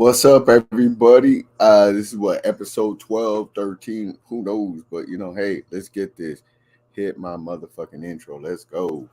What's up, everybody? This is what episode 12, 13. Who knows? But hey, let's get this. Hit my motherfucking intro. Let's go.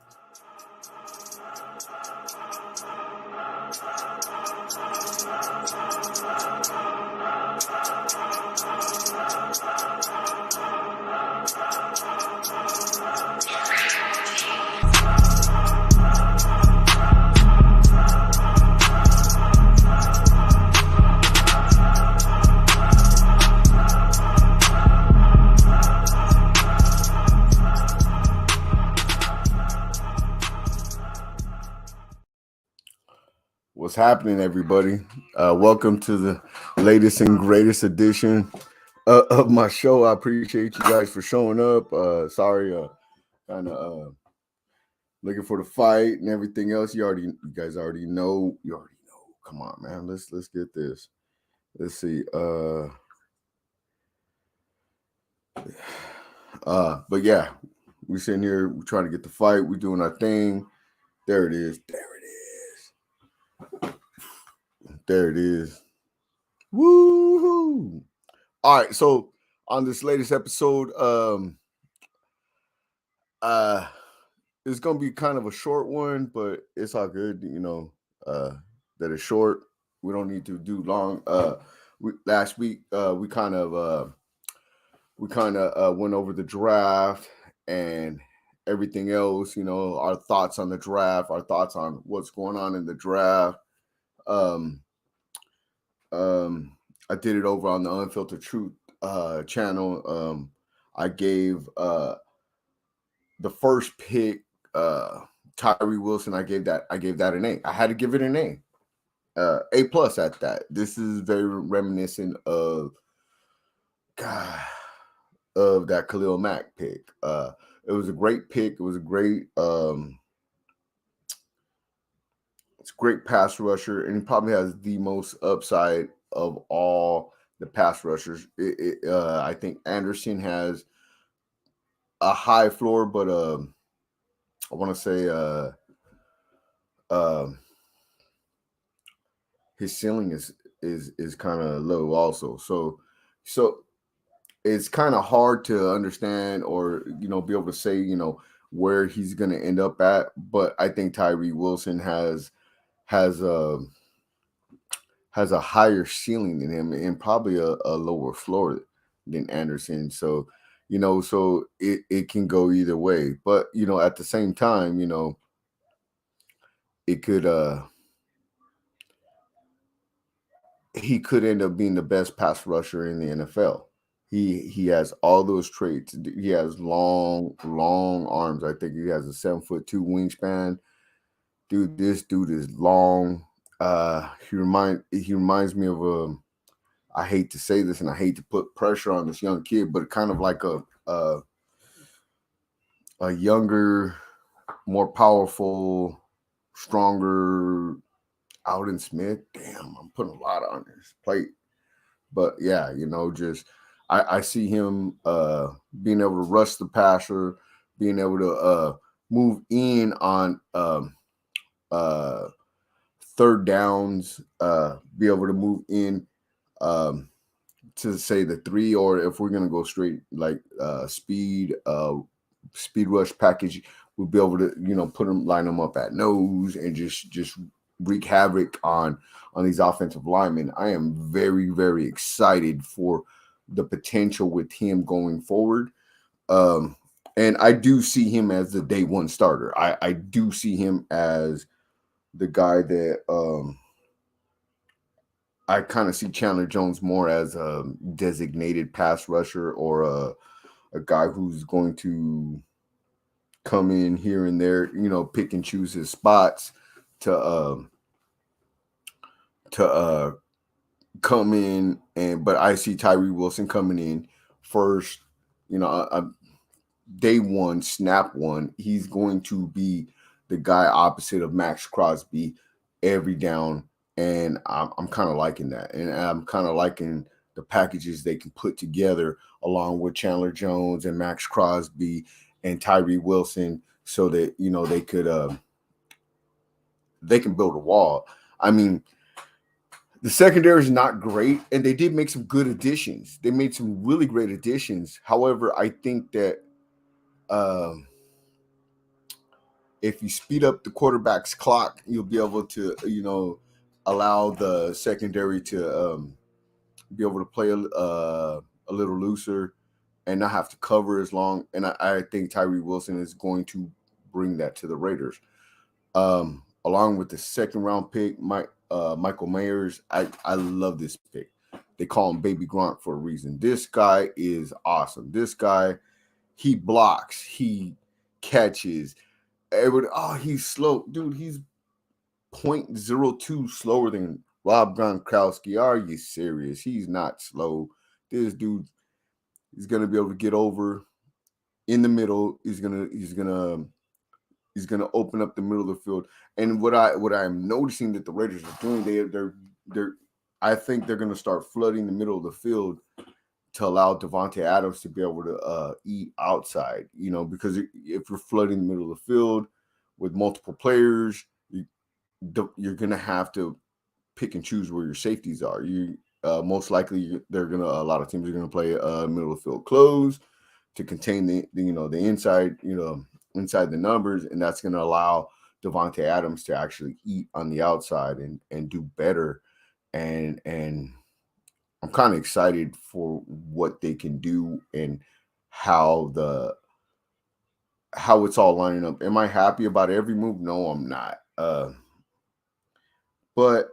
What's happening, everybody? Welcome to the latest and greatest edition of my show. I appreciate you guys for showing up. Sorry, kind of looking for the fight and everything else. You guys already know. You already know. Come on, man. Let's get this. Let's see. But yeah, we're sitting here. We're trying to get the fight. We're doing our thing. There it is. There it is. There it is. Woohoo! All right, so on this latest episode, it's gonna be kind of a short one, but it's all good, that it's short. We don't need to do long. Last week, we kind of went over the draft and everything else. Our thoughts on the draft, our thoughts on what's going on in the draft. Um, I did it over on the Unfiltered Truth channel. I gave the first pick, Tyree Wilson. I gave that an A. I had to give it an A. A plus at that. This is very reminiscent of that Khalil Mack pick. It was a great pick. It was a great it's a great pass rusher, and he probably has the most upside of all the pass rushers. I think Anderson has a high floor, but I want to say his ceiling is kind of low also. So it's kind of hard to understand or be able to say where he's going to end up at. But I think Tyree Wilson has a higher ceiling than him and probably a lower floor than Anderson. So so it can go either way. But at the same time, it could he could end up being the best pass rusher in the NFL. He has all those traits. He has long arms. I think he has a 7'2" wingspan. Dude, this dude is long. He reminds me of I hate to say this and I hate to put pressure on this young kid, but kind of like a younger, more powerful, stronger Alden Smith. Damn, I'm putting a lot on his plate. But yeah, just I see him being able to rush the passer, being able to move in on third downs, be able to move in to say the three, or if we're gonna go straight like speed rush package, we'll be able to line them up at nose and just wreak havoc on these offensive linemen. I am very, very excited for the potential with him going forward. And I do see him as the day one starter. I do see him as the guy that I kind of see Chandler Jones more as a designated pass rusher or a guy who's going to come in here and there, pick and choose his spots to come in. But I see Tyree Wilson coming in first. Day one, snap one. He's going to be the guy opposite of Max Crosby every down. And I'm kind of liking that. And I'm kind of liking the packages they can put together along with Chandler Jones and Max Crosby and Tyree Wilson so that, they can build a wall. I mean, The secondary is not great, and they did make some good additions. They made some really great additions. However, I think that um, if you speed up the quarterback's clock, you'll be able to, allow the secondary to be able to play a little looser and not have to cover as long. And I think Tyree Wilson is going to bring that to the Raiders. Along with the second round pick, Michael Mayers. I love this pick. They call him Baby Grunt for a reason. This guy is awesome. This guy, he blocks, he catches. Everybody, oh, he's slow. Dude, he's 0.02 slower than Rob Gronkowski. Are you serious? He's not slow. This dude is gonna be able to get over in the middle. He's gonna open up the middle of the field. And what I'm noticing that the Raiders are doing, they're I think they're gonna start flooding the middle of the field to allow Davante Adams to be able to eat outside. Because if you're flooding the middle of the field with multiple players, you're gonna have to pick and choose where your safeties are. You most likely a lot of teams are gonna play middle of the field close to contain the inside inside the numbers, and that's gonna allow Davante Adams to actually eat on the outside and do better. And I'm kind of excited for what they can do and how it's all lining up. Am I happy about every move? No, I'm not. But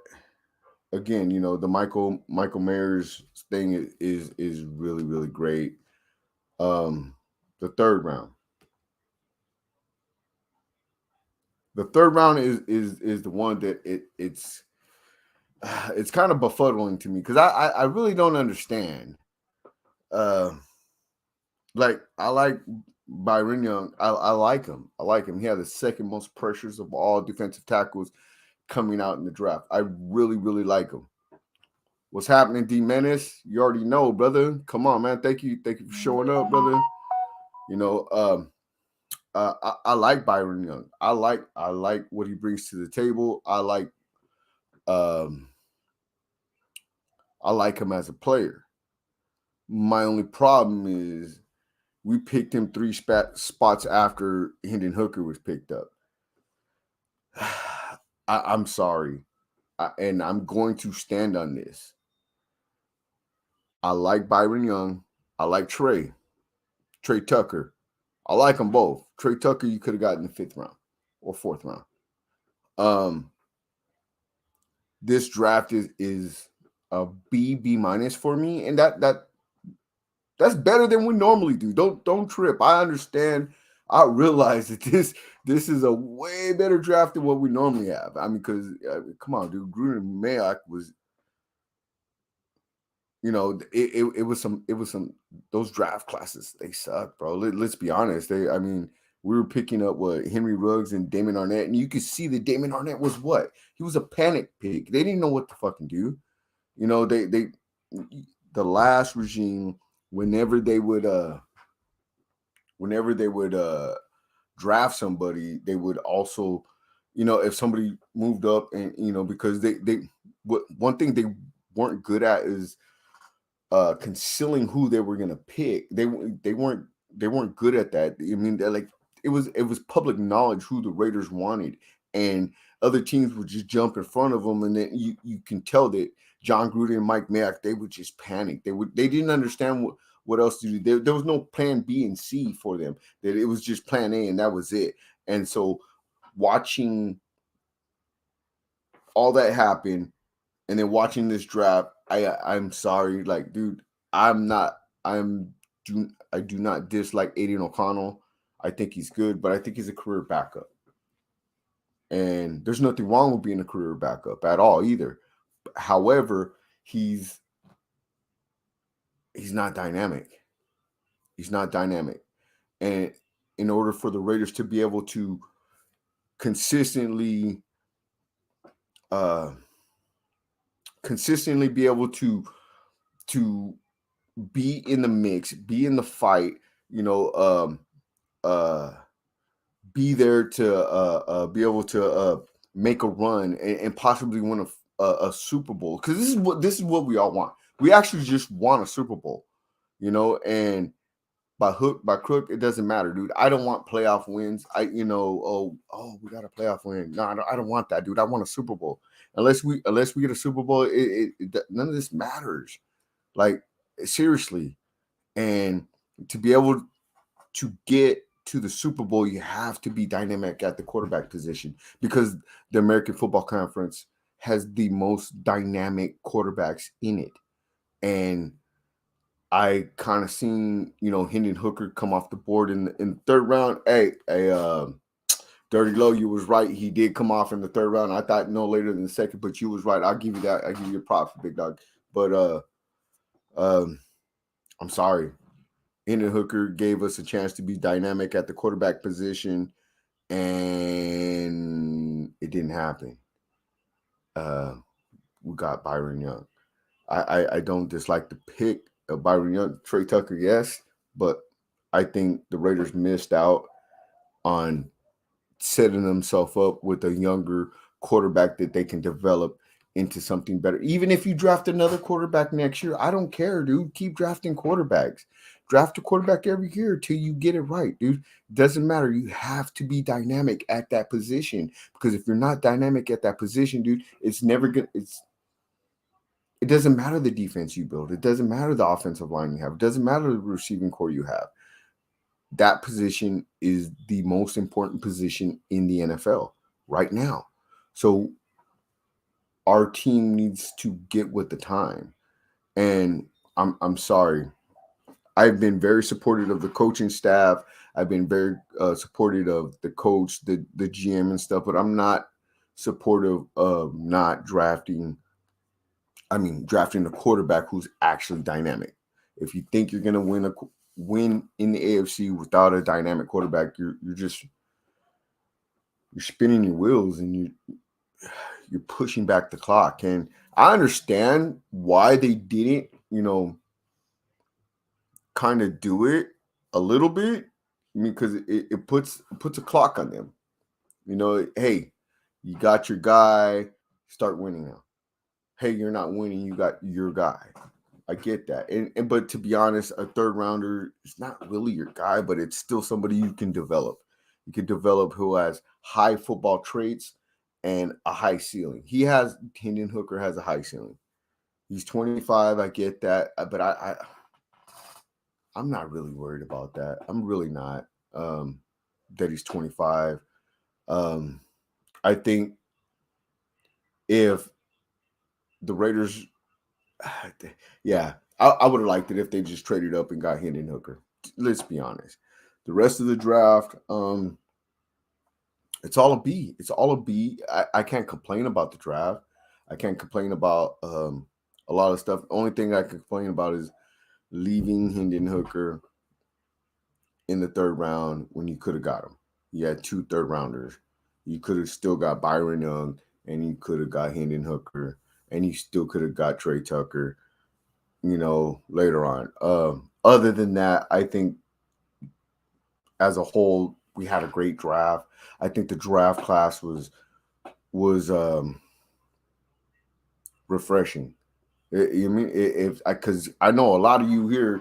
again, the Michael Mayers thing is really, really great. The third round. The third round is the one that it's kind of befuddling to me because I really don't understand. Like I like Byron Young. I like him. I like him. He had the second most pressures of all defensive tackles coming out in the draft. I really, really like him. What's happening, D Menace? You already know, brother. Come on, man. Thank you for showing up, brother. I like Byron Young. I like what he brings to the table. I like him as a player. My only problem is we picked him 3 spots after Hendon Hooker was picked up. I'm sorry, and I'm going to stand on this. I like Byron Young. I like Trey Tucker. I like them both. Trey Tucker, you could have gotten the 5th round or 4th round. This draft is a B minus for me, and that's better than we normally do. Don't trip. I understand. I realize that this is a way better draft than what we normally have. I mean, because come on, dude, Gruden and Mayock was, it was some those draft classes. They suck, bro. Let's be honest. We were picking up Henry Ruggs and Damon Arnett, and you could see that Damon Arnett was what? He was a panic pick. They didn't know what to fucking do. The last regime, whenever they would draft somebody, they would also, if somebody moved up and because one thing they weren't good at is concealing who they were gonna pick. They weren't good at that. I mean, they're like it was public knowledge who the Raiders wanted, and other teams would just jump in front of them, and then you can tell that John Gruden and Mike Mayock, they would just panic. They didn't understand what else to do. There was no plan B and C for them. That it was just plan A and that was it. And so watching all that happen and then watching this draft, I'm sorry, like, dude, I do not dislike Aiden O'Connell. I think he's good, but I think he's a career backup. And there's nothing wrong with being a career backup at all either. However, he's not dynamic. He's not dynamic. And in order for the Raiders to be able to consistently be able to be in the mix, be in the fight, be there to be able to make a run and possibly win a Super Bowl, because this is what we all want. We actually just want a Super Bowl, and by hook, by crook, it doesn't matter, dude. I don't want playoff wins. We got a playoff win. No, I don't want that, dude. I want a Super Bowl. Unless we get a Super Bowl, none of this matters. Like, seriously. And to be able to get to the Super Bowl, you have to be dynamic at the quarterback position, because the American Football Conference has the most dynamic quarterbacks in it. And I kind of seen, Hendon Hooker come off the board in the third round. Hey, Dirty Low, you was right. He did come off in the third round. I thought no later than the second, but you was right. I'll give you that. I'll give you a props, big dog. But I'm sorry. Hendon Hooker gave us a chance to be dynamic at the quarterback position, and it didn't happen. We got Byron Young. I don't dislike the pick of Byron Young. Trey Tucker, yes, but I think the Raiders missed out on setting themselves up with a younger quarterback that they can develop into something better. Even if you draft another quarterback next year, I don't care, dude. Keep drafting quarterbacks. Draft a quarterback every year till you get it right, dude. Doesn't matter. You have to be dynamic at that position, because if you're not dynamic at that position, dude, it's never gonna. It doesn't matter the defense you build. It doesn't matter the offensive line you have. It doesn't matter the receiving core you have. That position is the most important position in the NFL right now. So our team needs to get with the time. And I'm sorry. I've been very supportive of the coaching staff. I've been very supportive of the coach, the GM and stuff, but I'm not supportive of not drafting a quarterback who's actually dynamic. If you think you're going to win in the AFC without a dynamic quarterback, you're spinning your wheels, and you're pushing back the clock. And I understand why they didn't, kind of do it a little bit. I mean, because it puts a clock on them. Hey, you got your guy, start winning now. Hey, you're not winning, you got your guy. I get that. And but to be honest, a third rounder is not really your guy, but it's still somebody you can develop. You can develop who has high football traits and a high ceiling. Hendon Hooker has a high ceiling. He's 25. I get that, but I'm not really worried about that. I'm really not. That he's 25. I think if the Raiders, yeah, I would have liked it if they just traded up and got Hendon Hooker. Let's be honest. The rest of the draft, it's all a B. It's all a B. I can't complain about the draft. I can't complain about a lot of stuff. The only thing I can complain about is leaving Hendon Hooker in the third round when you could have got him. You had 2 third rounders. You could have still got Byron Young, and you could have got Hendon Hooker, and you still could have got Trey Tucker, later on. Other than that, I think as a whole, we had a great draft. I think the draft class was refreshing. Because I know a lot of you here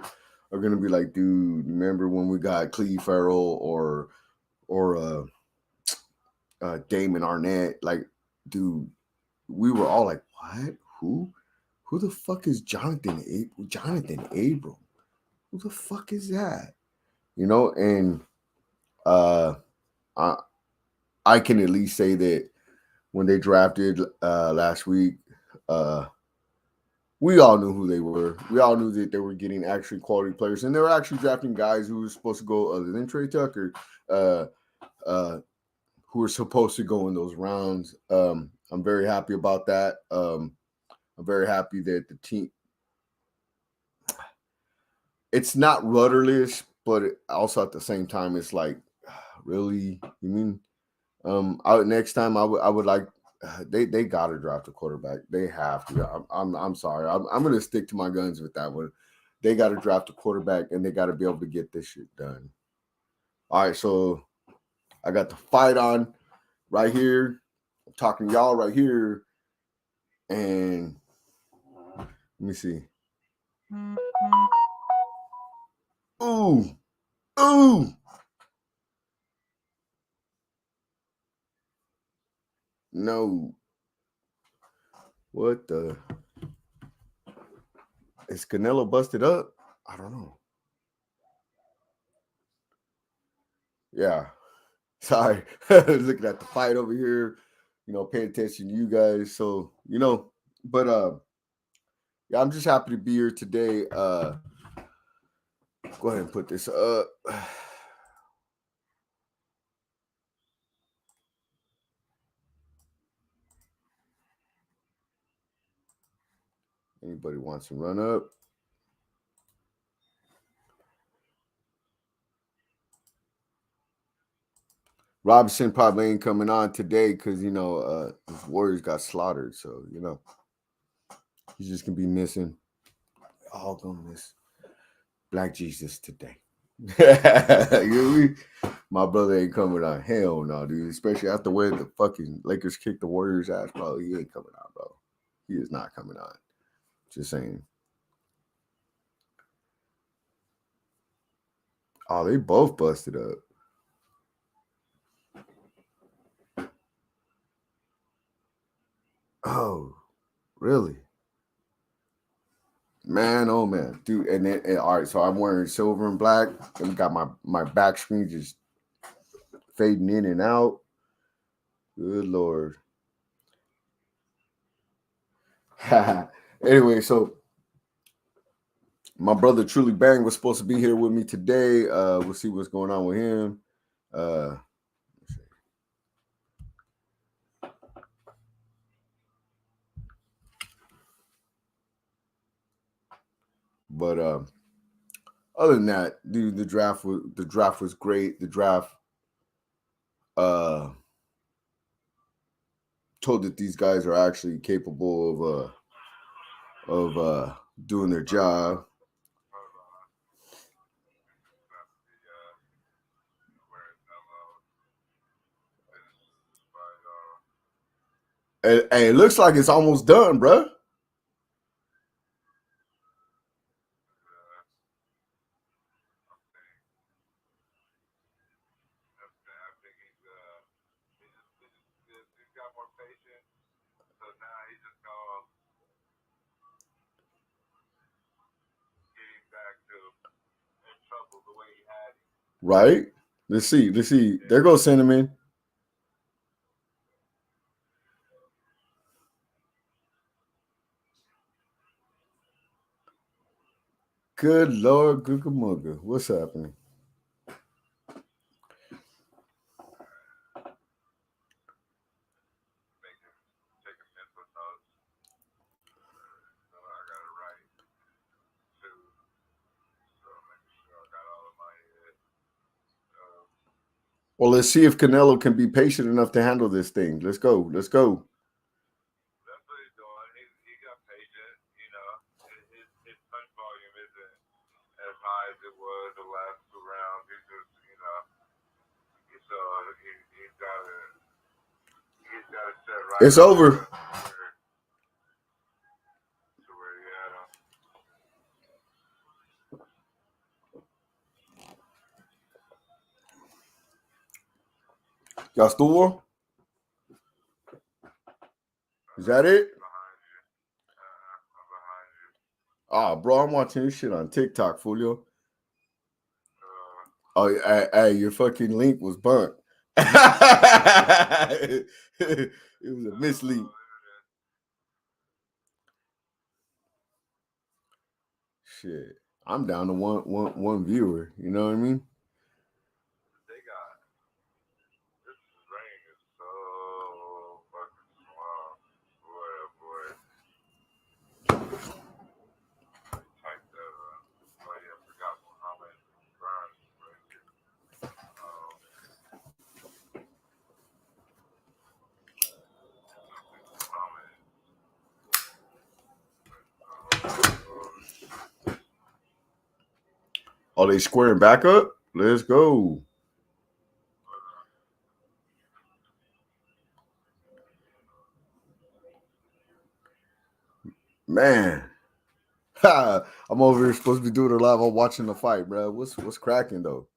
are gonna be like, dude, remember when we got Cleve Farrell or Damon Arnett? Like, dude, we were all like, what? Who the fuck is Jonathan Abram? Who the fuck is that? And I can at least say that when they drafted last week, we all knew who they were. We all knew that they were getting actually quality players, and they were actually drafting guys who were supposed to go, other than Trey Tucker, who were supposed to go in those rounds. I'm very happy about that. I'm very happy that the team, it's not rudderless, but also at the same time, it's like, really? You mean? Next time I would like, they got to draft a quarterback. They have to. I'm sorry. I'm going to stick to my guns with that one. They got to draft a quarterback, and they got to be able to get this shit done. All right, so I got the fight on right here. I'm talking to y'all right here. And let me see. Ooh, ooh. No. What the? Is Canelo busted up? I don't know. Yeah. Sorry. Looking at the fight over here, paying attention to you guys. So, but yeah, I'm just happy to be here today. Go ahead and put this up. Anybody wants to run up? Robinson probably ain't coming on today because his Warriors got slaughtered. So he's just gonna be missing. All gonna miss Black Jesus today. My brother ain't coming on. Hell no, dude. Especially after where the fucking Lakers kicked the Warriors ass, bro. He ain't coming on, bro. He is not coming on. Just saying. Oh, they both busted up. Oh, really? Man, oh man, dude. And then all right, so I'm wearing silver and black, and got my back screen just fading in and out. Good lord. Anyway, so my brother Truly Bang was supposed to be here with me today. We'll see what's going on with him. But other than that, dude, the draft was great. The draft told that these guys are actually capable of doing their job. And it looks like it's almost done, bro. Right? Let's see. There goes Cinnamon. Good Lord, Googa Mugga. What's happening? Well, let's see if Canelo can be patient enough to handle this thing. Let's go. Let's go. It's over. Y'all still? Is that it? Oh, bro, I'm watching this shit on TikTok, Fulio. Oh, hey, your fucking link was burnt. It was a mislink. Shit, I'm down to one viewer. You know what I mean? Are they squaring back up? Let's go. Man. I'm over here supposed to be doing it live. I'm watching the fight, bro. What's cracking though?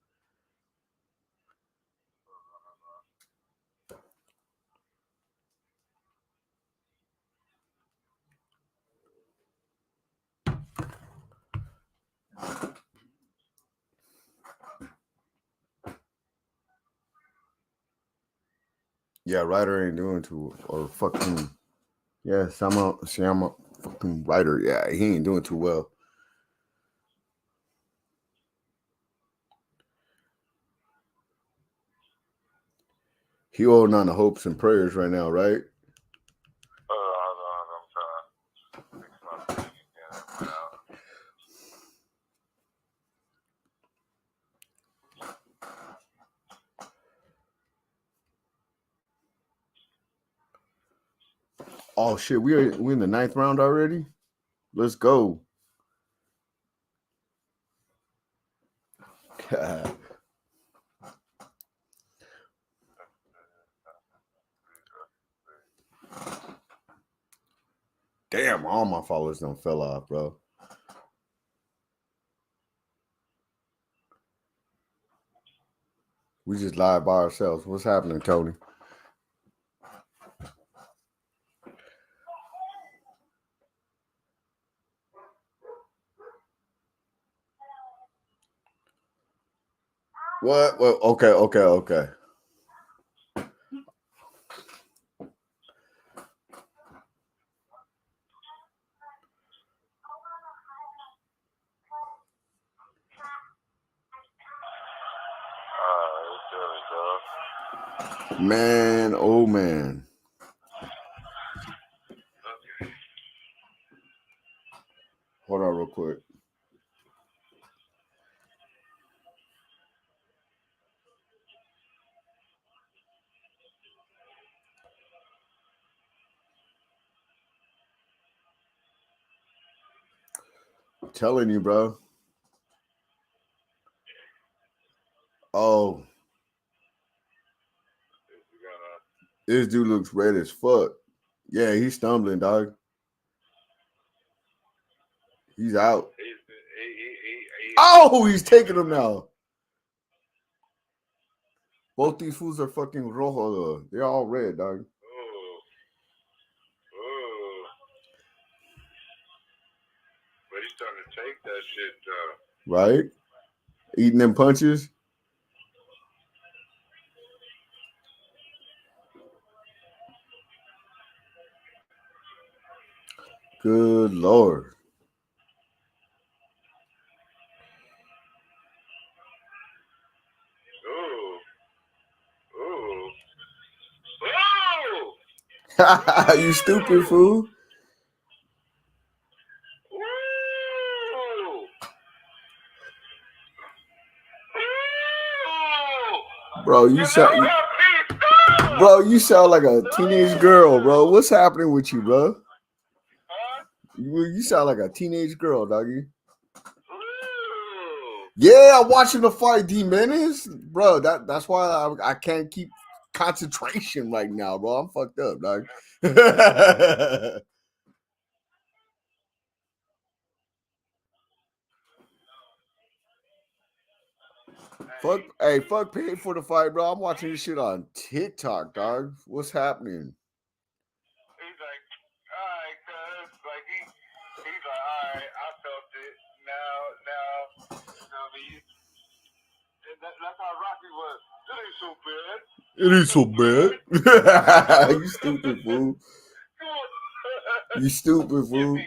Yeah, Ryder ain't doing too, or fucking yeah, Sama fucking Ryder. Yeah, he ain't doing too well. He holding on to hopes and prayers right now, right? Oh shit, we in the 9th round already. Let's go. God. Damn, all my followers done fell off, bro. We just live by ourselves. What's happening, Tony? What? Well, okay. Man, oh man. Hold on real quick. I'm telling you, bro. Oh. This dude looks red as fuck. Yeah, he's stumbling, dog. He's out. Oh, he's taking him now. Both these fools are fucking rojo. They're all red, dog. But he's starting to take that shit, Right? Eating them punches. Good Lord. You stupid fool. Bro, you sound like a teenage girl, bro. What's happening with you, bro? You sound like a teenage girl, doggy. Yeah, I'm watching the fight, D Menace, bro. That's why I can't keep concentration right now, bro. I'm fucked up, dog. Fuck paying for the fight, bro. I'm watching this shit on TikTok, dog. What's happening? He's like, all right, cuz, like he's like, all right, I felt it. Now, you know me. That's how Rocky was. It ain't so bad. You stupid fool. You stupid fool.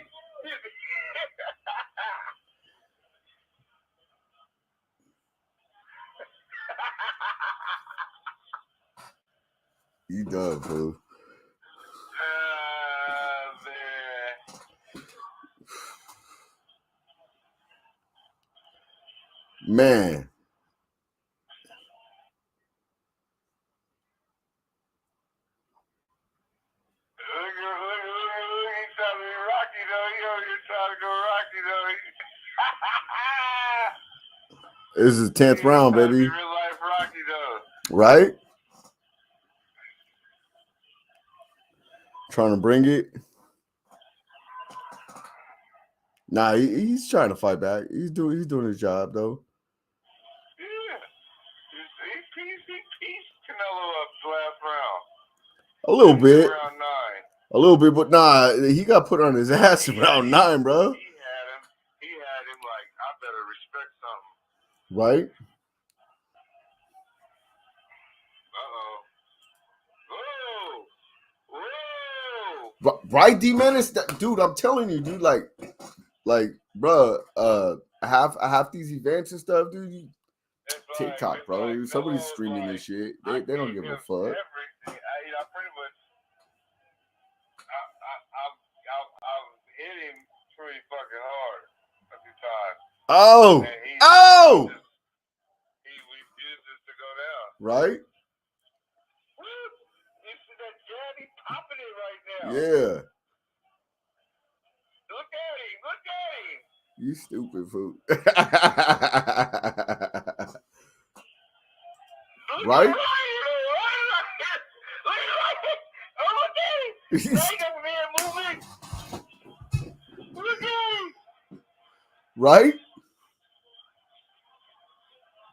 You done, fool. Man. This is the 10th round, baby. Real life Rocky, though. Right? Trying to bring it. Nah, he's trying to fight back. He's doing his job though. Yeah. He pieced Canelo up last round. A little bit. Round 9. A little bit, but nah, he got put on his ass in round 9, bro. He had him like, I better respect something. Right? Whoa. Right, D Menace, dude. I'm telling you, dude. Like, bro. Half these events and stuff, dude. TikTok, bro. Like, Somebody's streaming this shit. They don't give a fuck. Everything. I pretty much. I've hit him pretty fucking hard a few times. Oh, he refuses to go down. Right? You see that jab? He's popping it right now. Yeah. Look at him. You stupid fool. Right? Look at him. Look at him. Right?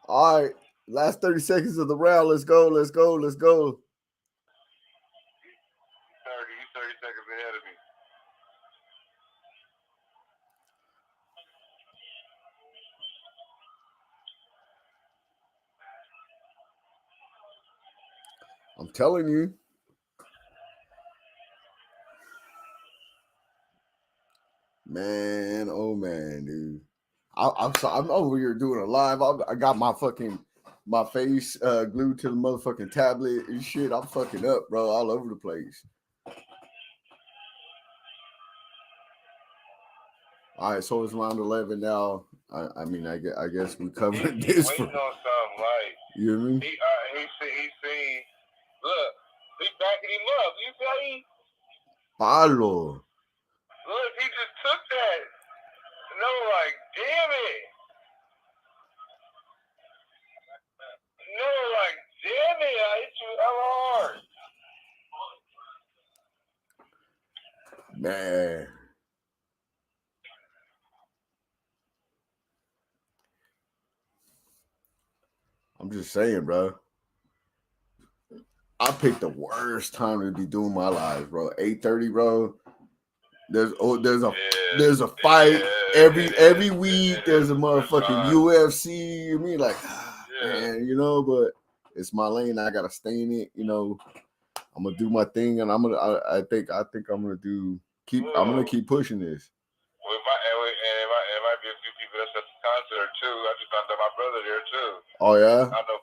All right. Last 30 seconds of the round. Let's go. He's 30 seconds ahead of me. I'm telling you. Man, oh man, dude. I'm over here doing a live. I got my face glued to the motherfucking tablet and shit. I'm fucking up, bro, all over the place. All right, so it's round 11 now. I mean, I guess we covered this. Waiting on something, like, you know what I mean? He seen. Look, he backing him up. You see? Palo. Look, he just took that. No, like, damn it. No, like, damn it. I hit you hella hard. Man. I'm just saying, bro. I picked the worst time to be doing my lives, bro. 8:30, bro. There's a fight every week. There's a motherfucking UFC. You mean like, man, you know? But it's my lane. I gotta stay in it. You know, I'm gonna do my thing, and I think I'm gonna keep pushing this. Well, it might be a few people that's at the concert too. I just found out my brother there too. Oh yeah. I know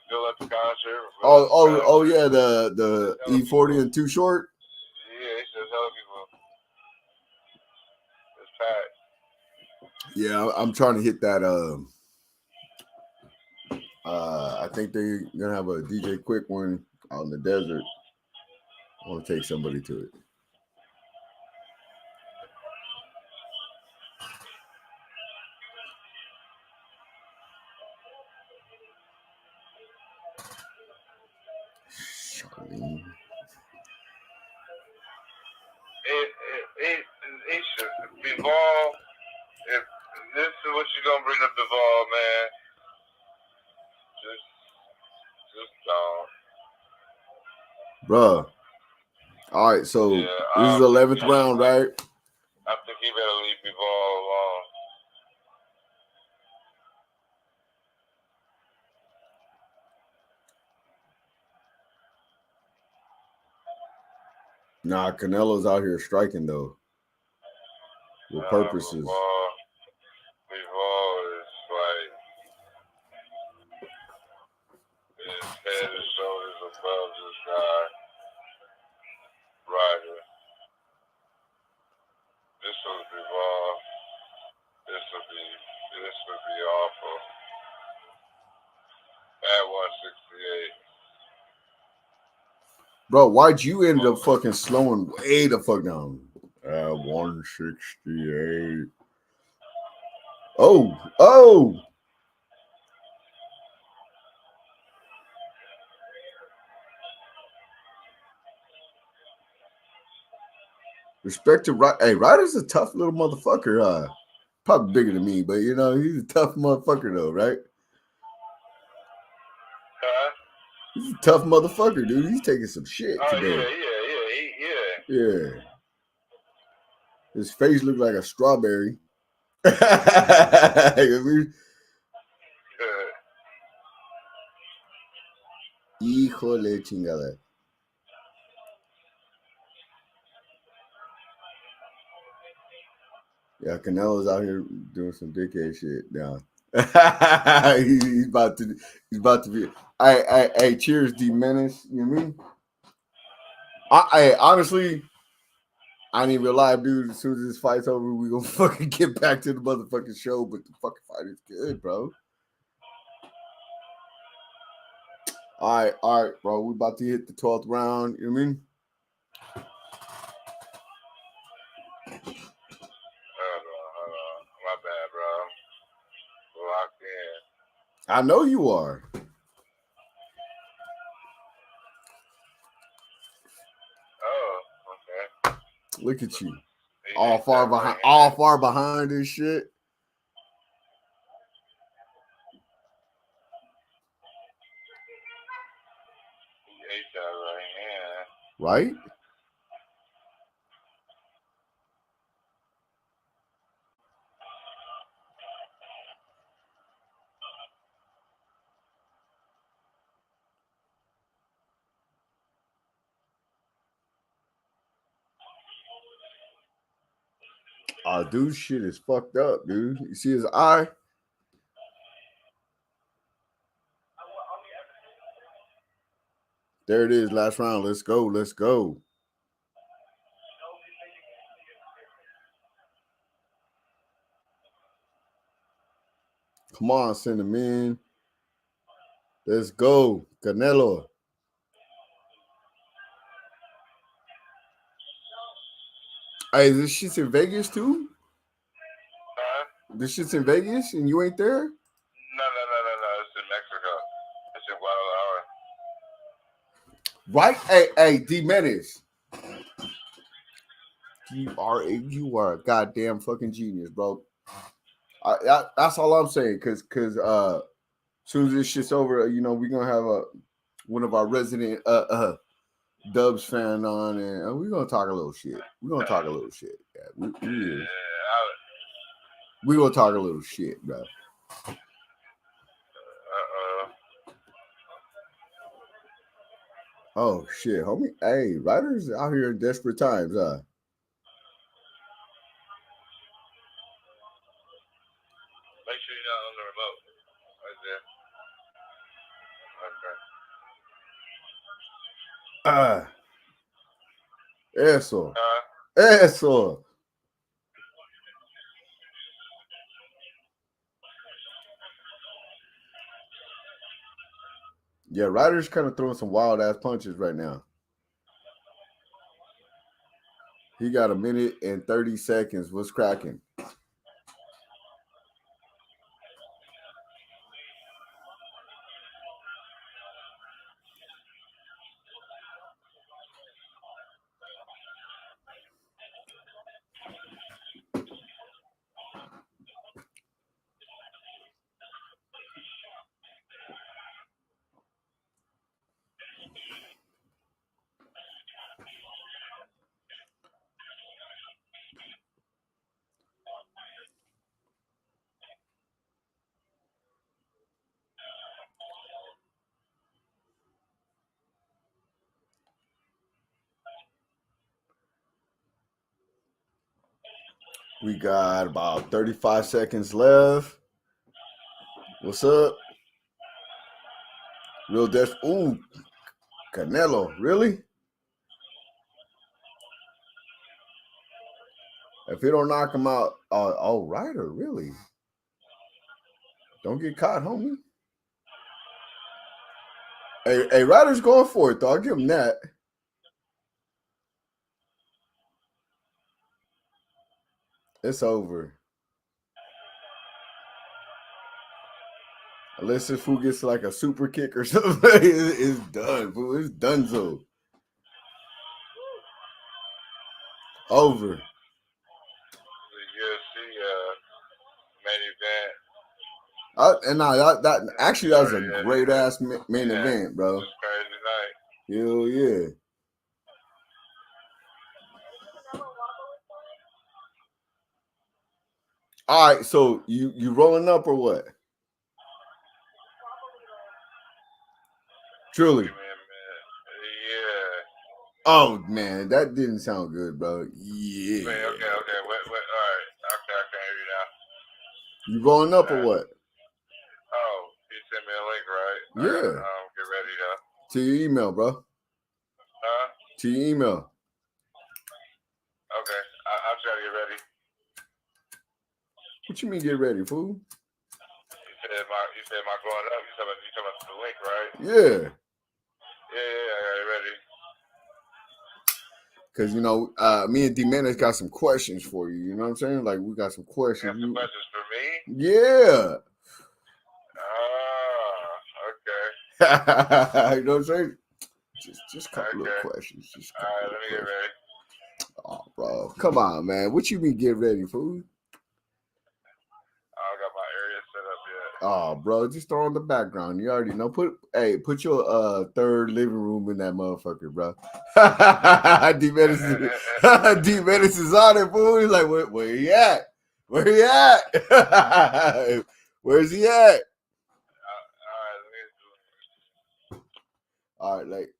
Phil at the concert. Oh yeah, the E40 and Too Short. Yeah, he says hell people. It's packed. Yeah, I'm trying to hit that. I think they're gonna have a DJ Quick one out in the desert. I want to take somebody to it. Charlene. It should Bivol. If this is what you're gonna bring up, Bivol, man, just don't. Bruh. All right, so this is the 11th round, right? I think he better leave Bivol alone. Nah, Canelo's out here striking though. With purposes. Bivol is like his head and shoulders above this guy. Ryder. This would Bivol. This would be awful. At 168. Bro, why'd you end up fucking slowing way the fuck down? 168. Oh. Respect to Ryder's a tough little motherfucker. Probably bigger than me, but you know he's a tough motherfucker though, right? He's a tough motherfucker, dude. He's taking some shit today. Yeah. His face looked like a strawberry. Híjole chingada. Yeah, Canelo's out here doing some dickhead shit now. he's about to be. Hey, cheers, D Menace. You know what I mean? I honestly, I ain't even live, dude. As soon as this fight's over, we gonna fucking get back to the motherfucking show. But the fucking fight is good, bro. All right, bro. We about to hit the 12th round. You know what I mean? Hold on. My bad, bro. Locked in. I know you are. Oh, okay. Look at you. All far behind this shit. Right? Dude, shit is fucked up, dude. You see his eye? There it is, last round. Let's go. Come on, send him in. Let's go. Canelo. Hey, this shit's in Vegas too? This shit's in Vegas and you ain't there? No. It's in Mexico. It's in Guadalajara. Right? Hey, D Menace. You are a goddamn fucking genius, bro. That's all I'm saying. Cause as soon as this shit's over, you know, we're gonna have one of our resident Dubs fan on, and we're gonna talk a little shit. Yeah, we're gonna talk a little shit, bro. Oh shit, homie. Hey, Ryder's out here in desperate times, huh? Make sure you're not on the remote. Right there. Okay. Eso. Yeah, Ryder's kind of throwing some wild ass punches right now. He got 1 minute and 30 seconds. What's cracking? We got about 35 seconds left. What's up? Real Death. Ooh, Canelo. Really? If he don't knock him out, Ryder, really? Don't get caught, homie. Hey, Ryder's going for it, though. I'll give him that. It's over. Unless this fool gets like a super kick or something, it's done, fool. It's donezo. Over. The UFC main event. That actually that was a Yeah, great ass main yeah. event, bro. Just crazy night. Hell yeah. All right, so you rolling up or what? Truly. Give me a minute. Yeah. Oh man, that didn't sound good, bro. Yeah. Wait, okay. All right. Okay, I can hear you now. You rolling up or what? Oh, you sent me a link, right? I Yeah. gotta get ready though. To your email, bro. Huh? To your email. Okay. I'll try to get ready. What you mean get ready, fool? You said my going up. You talking about the link, right? Yeah. Yeah, I got it ready. Cause me and D Menace got some questions for you. You know what I'm saying? Like we got some questions. You got some questions for me? Yeah. Okay. You know what I'm saying? Just a couple of questions. All right, let me get ready. Oh, bro, come on, man. What you mean get ready, fool? I got my area set up yet. Oh, bro, just throw on the background. You already know. Put your third living room in that motherfucker, bro. D Menace is on it, fool. He's like, where he at? Where he at? Where's he at? All right, like.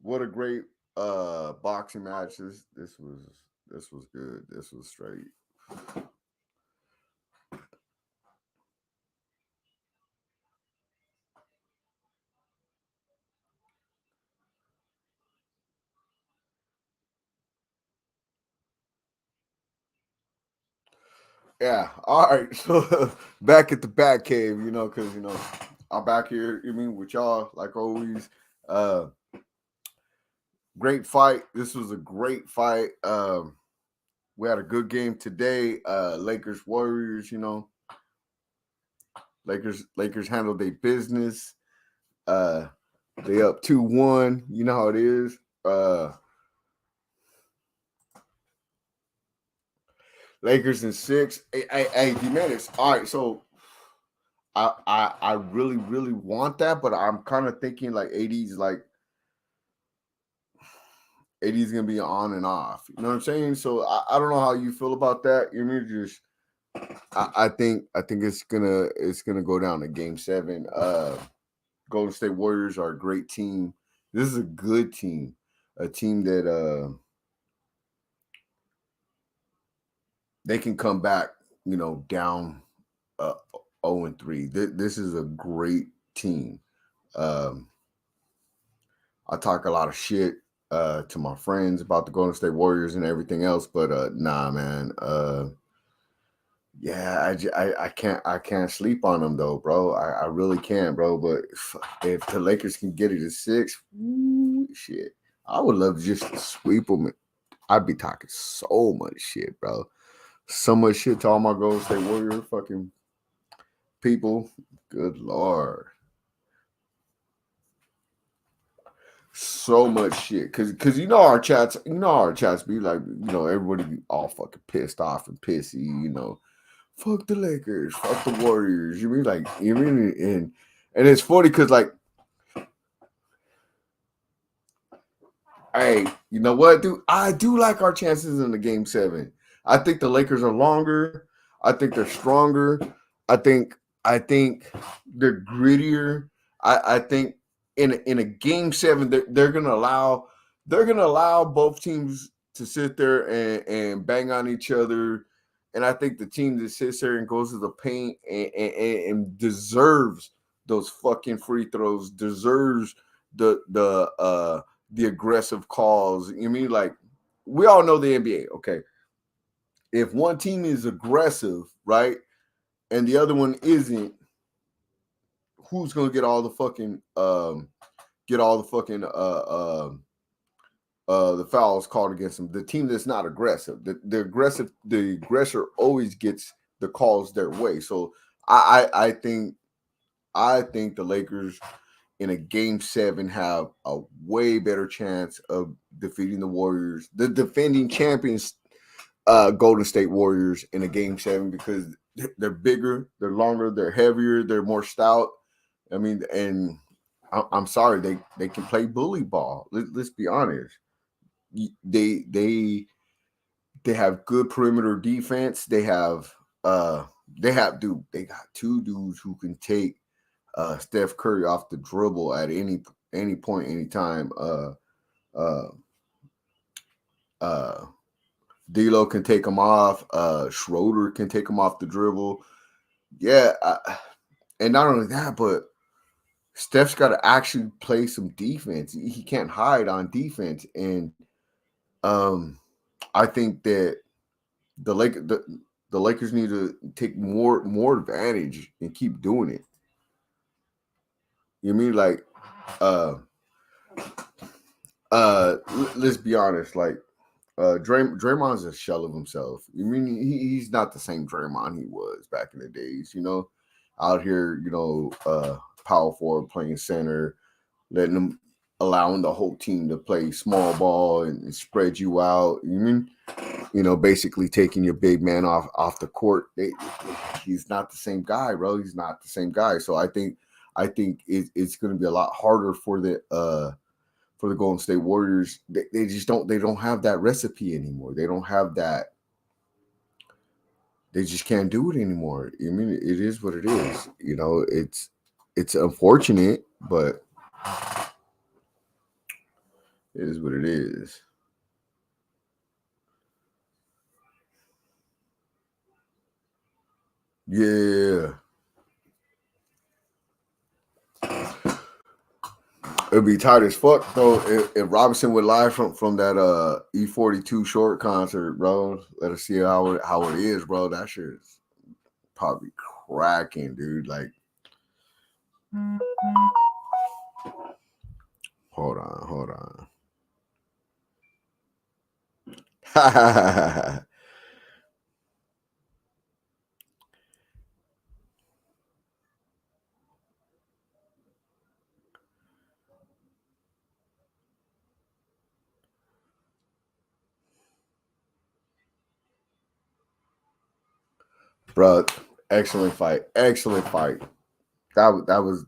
What a great boxing match. This was good. This was straight. Yeah. All right. So back at the Bat Cave, because I'm back here, with y'all like always. Great fight. This was a great fight. We had a good game today. Lakers Warriors, Lakers handled their business. They up 2-1. You know how it is. Lakers in 6. Hey, D-Menace. All right, so I really, really want that, but I'm kind of thinking like AD's gonna be on and off. You know what I'm saying? So I don't know how you feel about that. I think it's gonna go down to Game 7. Golden State Warriors are a great team. This is a good team, a team that they can come back, down 0-3. This is a great team. I talk a lot of shit to my friends about the Golden State Warriors and everything else, but nah, man. Yeah, I can't sleep on them though, bro. I really can't, bro. But if the Lakers can get it to 6, shit, I would love just to sweep them. I'd be talking so much shit, bro. So much shit to all my Golden State Warrior fucking people. Good Lord. So much shit. Cause our chats be like, everybody be all fucking pissed off and pissy, fuck the Lakers, fuck the Warriors. And it's funny because like, hey, you know what, dude? I do like our chances in the Game 7. I think the Lakers are longer. I think they're stronger. I think they're grittier. I think in a Game 7 they're gonna allow both teams to sit there and bang on each other. And I think the team that sits there and goes to the paint and deserves those fucking free throws, deserves the aggressive calls. Like we all know the NBA, okay? If one team is aggressive, right, and the other one isn't, who's gonna get all the fucking the fouls called against them? The team that's not aggressive. The aggressor always gets the calls their way. So I think the Lakers in a game 7 have a way better chance of defeating the Warriors, the defending champions, Golden State Warriors, in a game 7, because they're bigger, they're longer, they're heavier, they're more stout. I mean, and I'm sorry, they can play bully ball. Let's be honest. They have good perimeter defense. They got 2 dudes who can take Steph Curry off the dribble at any point, anytime. D'Lo can take him off. Schroeder can take him off the dribble. Yeah, and not only that, but Steph's got to actually play some defense. He can't hide on defense, and I think that the Lakers need to take more advantage and keep doing it. You mean, like, let's be honest, like, Draymond's a shell of himself. You mean he's not the same Draymond he was back in the days, out here, power forward, playing center, letting them, allowing the whole team to play small ball and spread you out. You mean, basically taking your big man off the court. He's not the same guy, bro. He's not the same guy. So I think it's going to be a lot harder for the Golden State Warriors. They just don't have that recipe anymore. They don't have that. They just can't do it anymore. I mean, it is what it is. It's unfortunate, but it is what it is. Yeah. It'd be tight as fuck though if Robinson would live from that E42 short concert, bro. Let us see how it is, bro. That shit is probably cracking, dude. Like, hold on. Bro, excellent fight. That was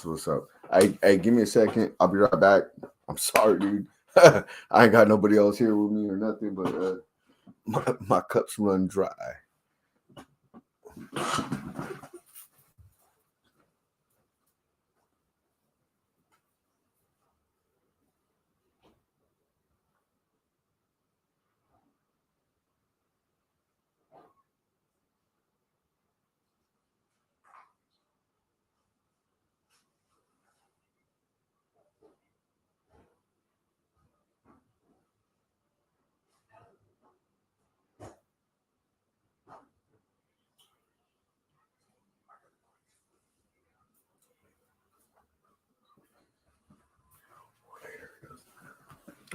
what's up. Hey, give me a second. I'll be right back. I'm sorry, dude. I ain't got nobody else here with me or nothing, but my cups run dry.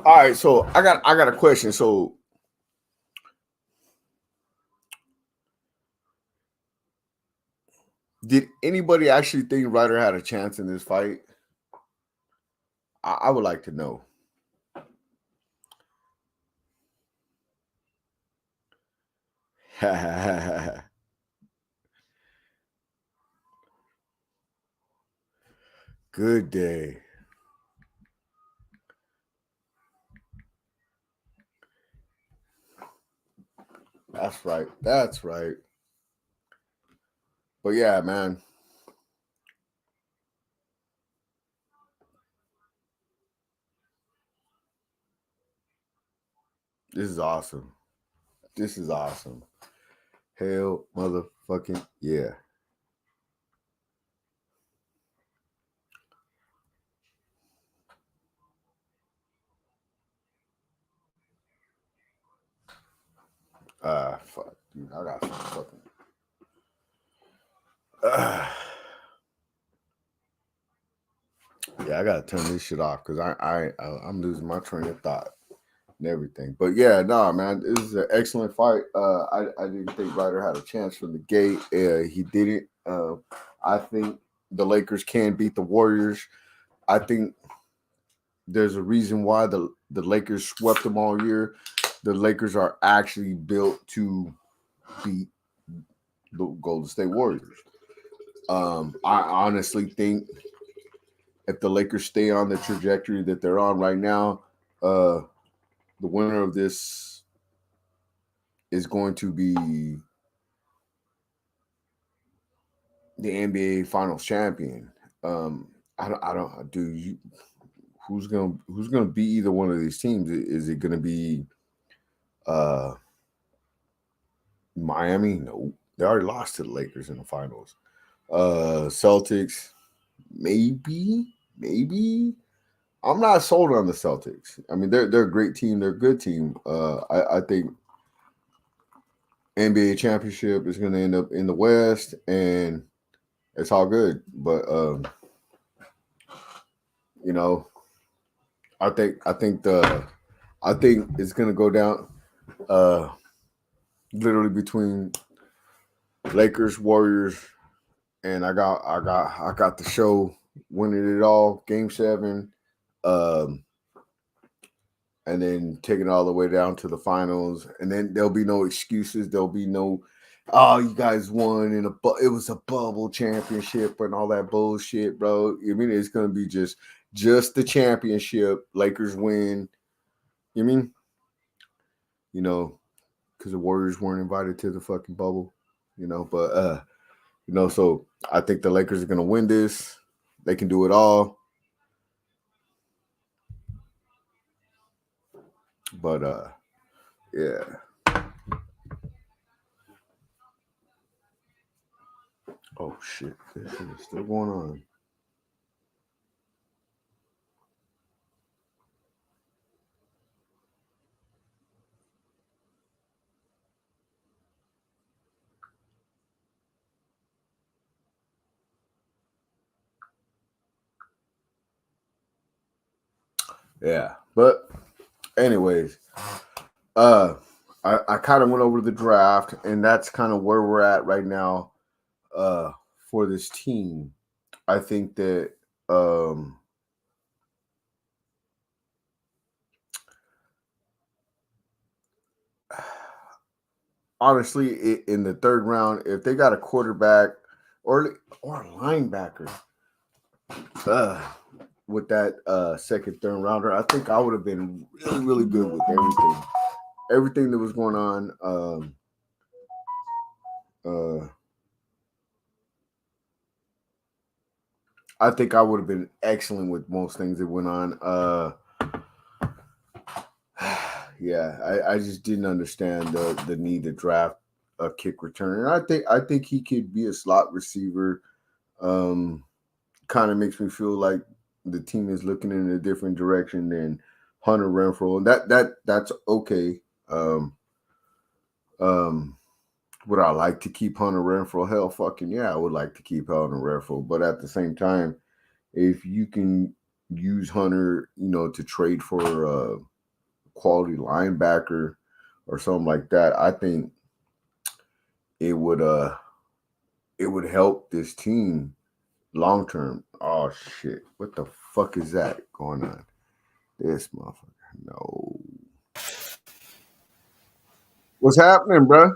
All right, so I got a question. So, did anybody actually think Ryder had a chance in this fight? I would like to know. Good day. That's right. But yeah, man. This is awesome. Hell motherfucking yeah. Fuck, dude. I got some fucking. Yeah, I gotta turn this shit off because I'm losing my train of thought and everything. But yeah, nah, man, this is an excellent fight. I didn't think Ryder had a chance from the gate. He didn't. I think the Lakers can beat the Warriors. I think there's a reason why the Lakers swept them all year. The Lakers are actually built to beat the Golden State Warriors. I honestly think if the Lakers stay on the trajectory that they're on right now, the winner of this is going to be the NBA Finals champion. I don't do you. Who's gonna be either one of these teams? Is it gonna be Miami? No, they already lost to the Lakers in the finals. Celtics, maybe. I'm not sold on the Celtics. I mean, they're a great team. They're a good team. I think NBA championship is going to end up in the West, and it's all good. But you know, I think it's going to go down literally between Lakers, Warriors, and I got the show winning it all, Game 7, and then taking it all the way down to the finals, and then there'll be no excuses. There'll be no, oh, you guys won in it was a bubble championship and all that bullshit, bro. I mean, it's gonna be just the championship. Lakers win. You mean, because the Warriors weren't invited to the fucking bubble, but so I think the Lakers are gonna win this. They can do it all. But yeah. Oh shit, this shit is still going on. Yeah, but anyways, I kind of went over the draft, and that's kind of where we're at right now for this team. I think that honestly, in the third round, if they got a quarterback or a linebacker with that second, third rounder, I think I would have been really, really good with everything that was going on. I think I would have been excellent with most things that went on. Yeah, I just didn't understand the need to draft a kick returner. I think he could be a slot receiver. Kind of makes me feel like the team is looking in a different direction than Hunter Renfrow, and that's okay. Would I like to keep Hunter Renfrow? Hell, fucking yeah, I would like to keep Hunter Renfrow. But at the same time, if you can use Hunter, to trade for a quality linebacker or something like that, I think it would help this team long term. Oh shit! What the fuck is that going on? This motherfucker. No. What's happening, bro?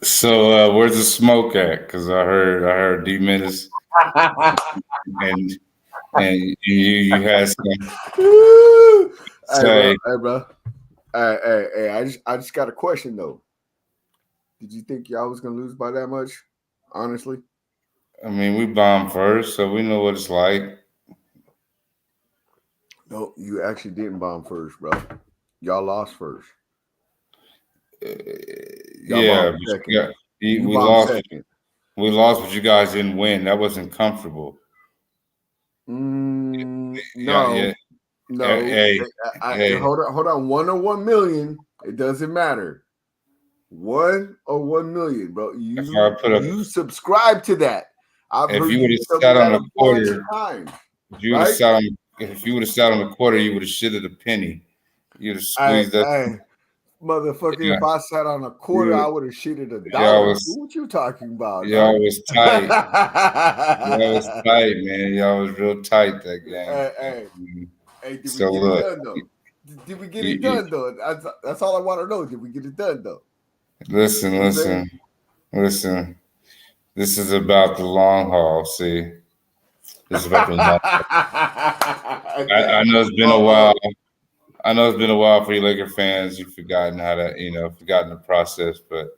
So where's the smoke at? Because I heard D Menace and you had some say. Hey, bro. Hey, I just got a question though. Did you think y'all was gonna lose by that much? Honestly, I mean, we bombed first, so we know what it's like. no, you actually didn't bomb first, bro. Y'all lost first. Yeah, we lost. Second. We lost, but you guys didn't win. That wasn't comfortable. No. Yeah. No. Hey, hold on. 1 or 1 million. It doesn't matter. 1 or 1 million, bro. You subscribe to that. If you would have sat on the quarter, if you would have sat on the quarter, you would have shitted a penny. You'd have squeezed that. Motherfucker, if I sat on a quarter, I would have shitted $1. What you talking about? Y'all was tight. Y'all was tight, man. Y'all was real tight that game. Hey, did we So get look, it done though? Did we get it done though? That's all I want to know. Did we get it done though? Listen. This is about the long haul. See, this is about the long haul. I know it's been a while. I know it's been a while for you Laker fans. You've forgotten how to, forgotten the process, but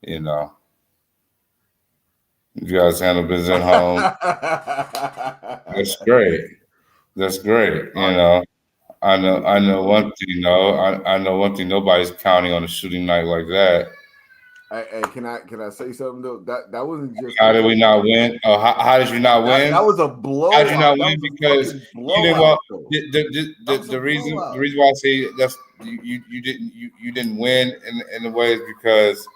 you guys handle business at home. That's great. That's great. I know one thing. I know one thing. Nobody's counting on a shooting night like that. Hey, can I say something though? That wasn't just. How did we not win? Oh, how did you not win? That was a blowout. How did you not win? Because you didn't want the reason why I say that's you didn't win in the way is because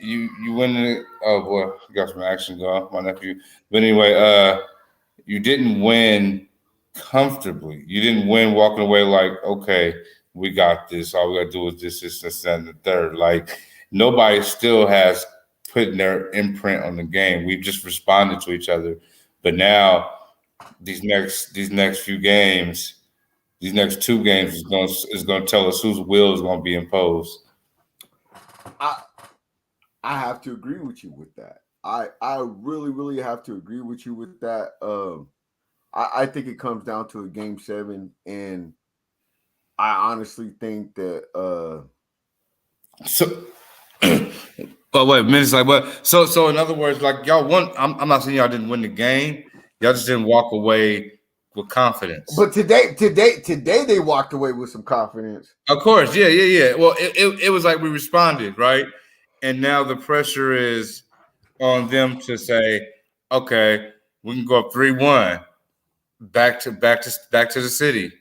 you win it. Oh boy, you got some action going, my nephew. But anyway, you didn't win comfortably. You didn't win walking away like, okay, we got this. All we gotta do is this, and the third. Like nobody still has put their imprint on the game. We've just responded to each other. But now these next few games, these next 2 games is gonna tell us whose will is gonna be imposed. I have to agree with you with that. I really, really have to agree with you with that. I think it comes down to a game 7, and I honestly think that so but wait, minutes like what? So in other words, like y'all won. I'm not saying y'all didn't win the game. Y'all just didn't walk away with confidence. But today they walked away with some confidence. Of course, yeah. Well, it was like we responded, right? And now the pressure is on them to say, okay, we can go up 3-1, back to the city,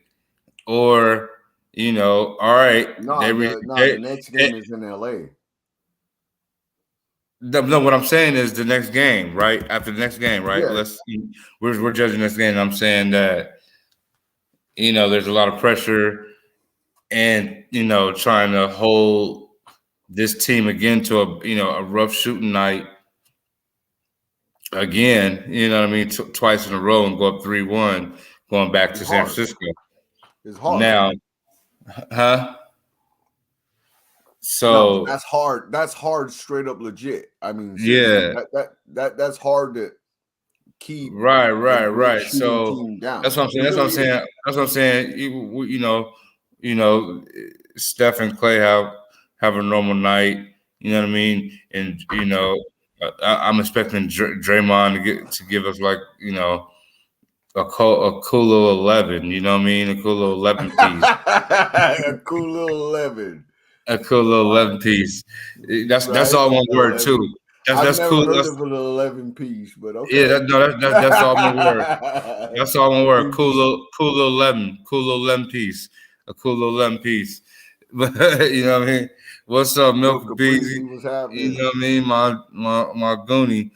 or all right. The next game is in LA. No, what I'm saying is the next game, right? After the next game, right? Yeah. We're judging this game. And I'm saying that there's a lot of pressure, and trying to hold this team again to a rough shooting night again. You know what I mean? Twice in a row and go up 3-1, going back to San Francisco. It's hard now, huh? So that's hard. That's hard, straight up legit. I mean, yeah, that's hard to keep. Right. So that's what I'm saying. That's what I'm saying. Steph and Clay have a normal night. You know what I mean? And I'm expecting Draymond to give us like a cool little 11. You know what I mean? A cool little 11 piece. A cool little 11. A cool little 11 piece. That's all one word 11. Too. That's cool. Heard of an 11 piece, but okay. Yeah, that's all one word. That's all one word. Cool little 11. Cool little 11 piece. A cool little 11 piece. But you know what I mean? What's up, Milk Beezy? What's happening? You know what I mean? My goonie.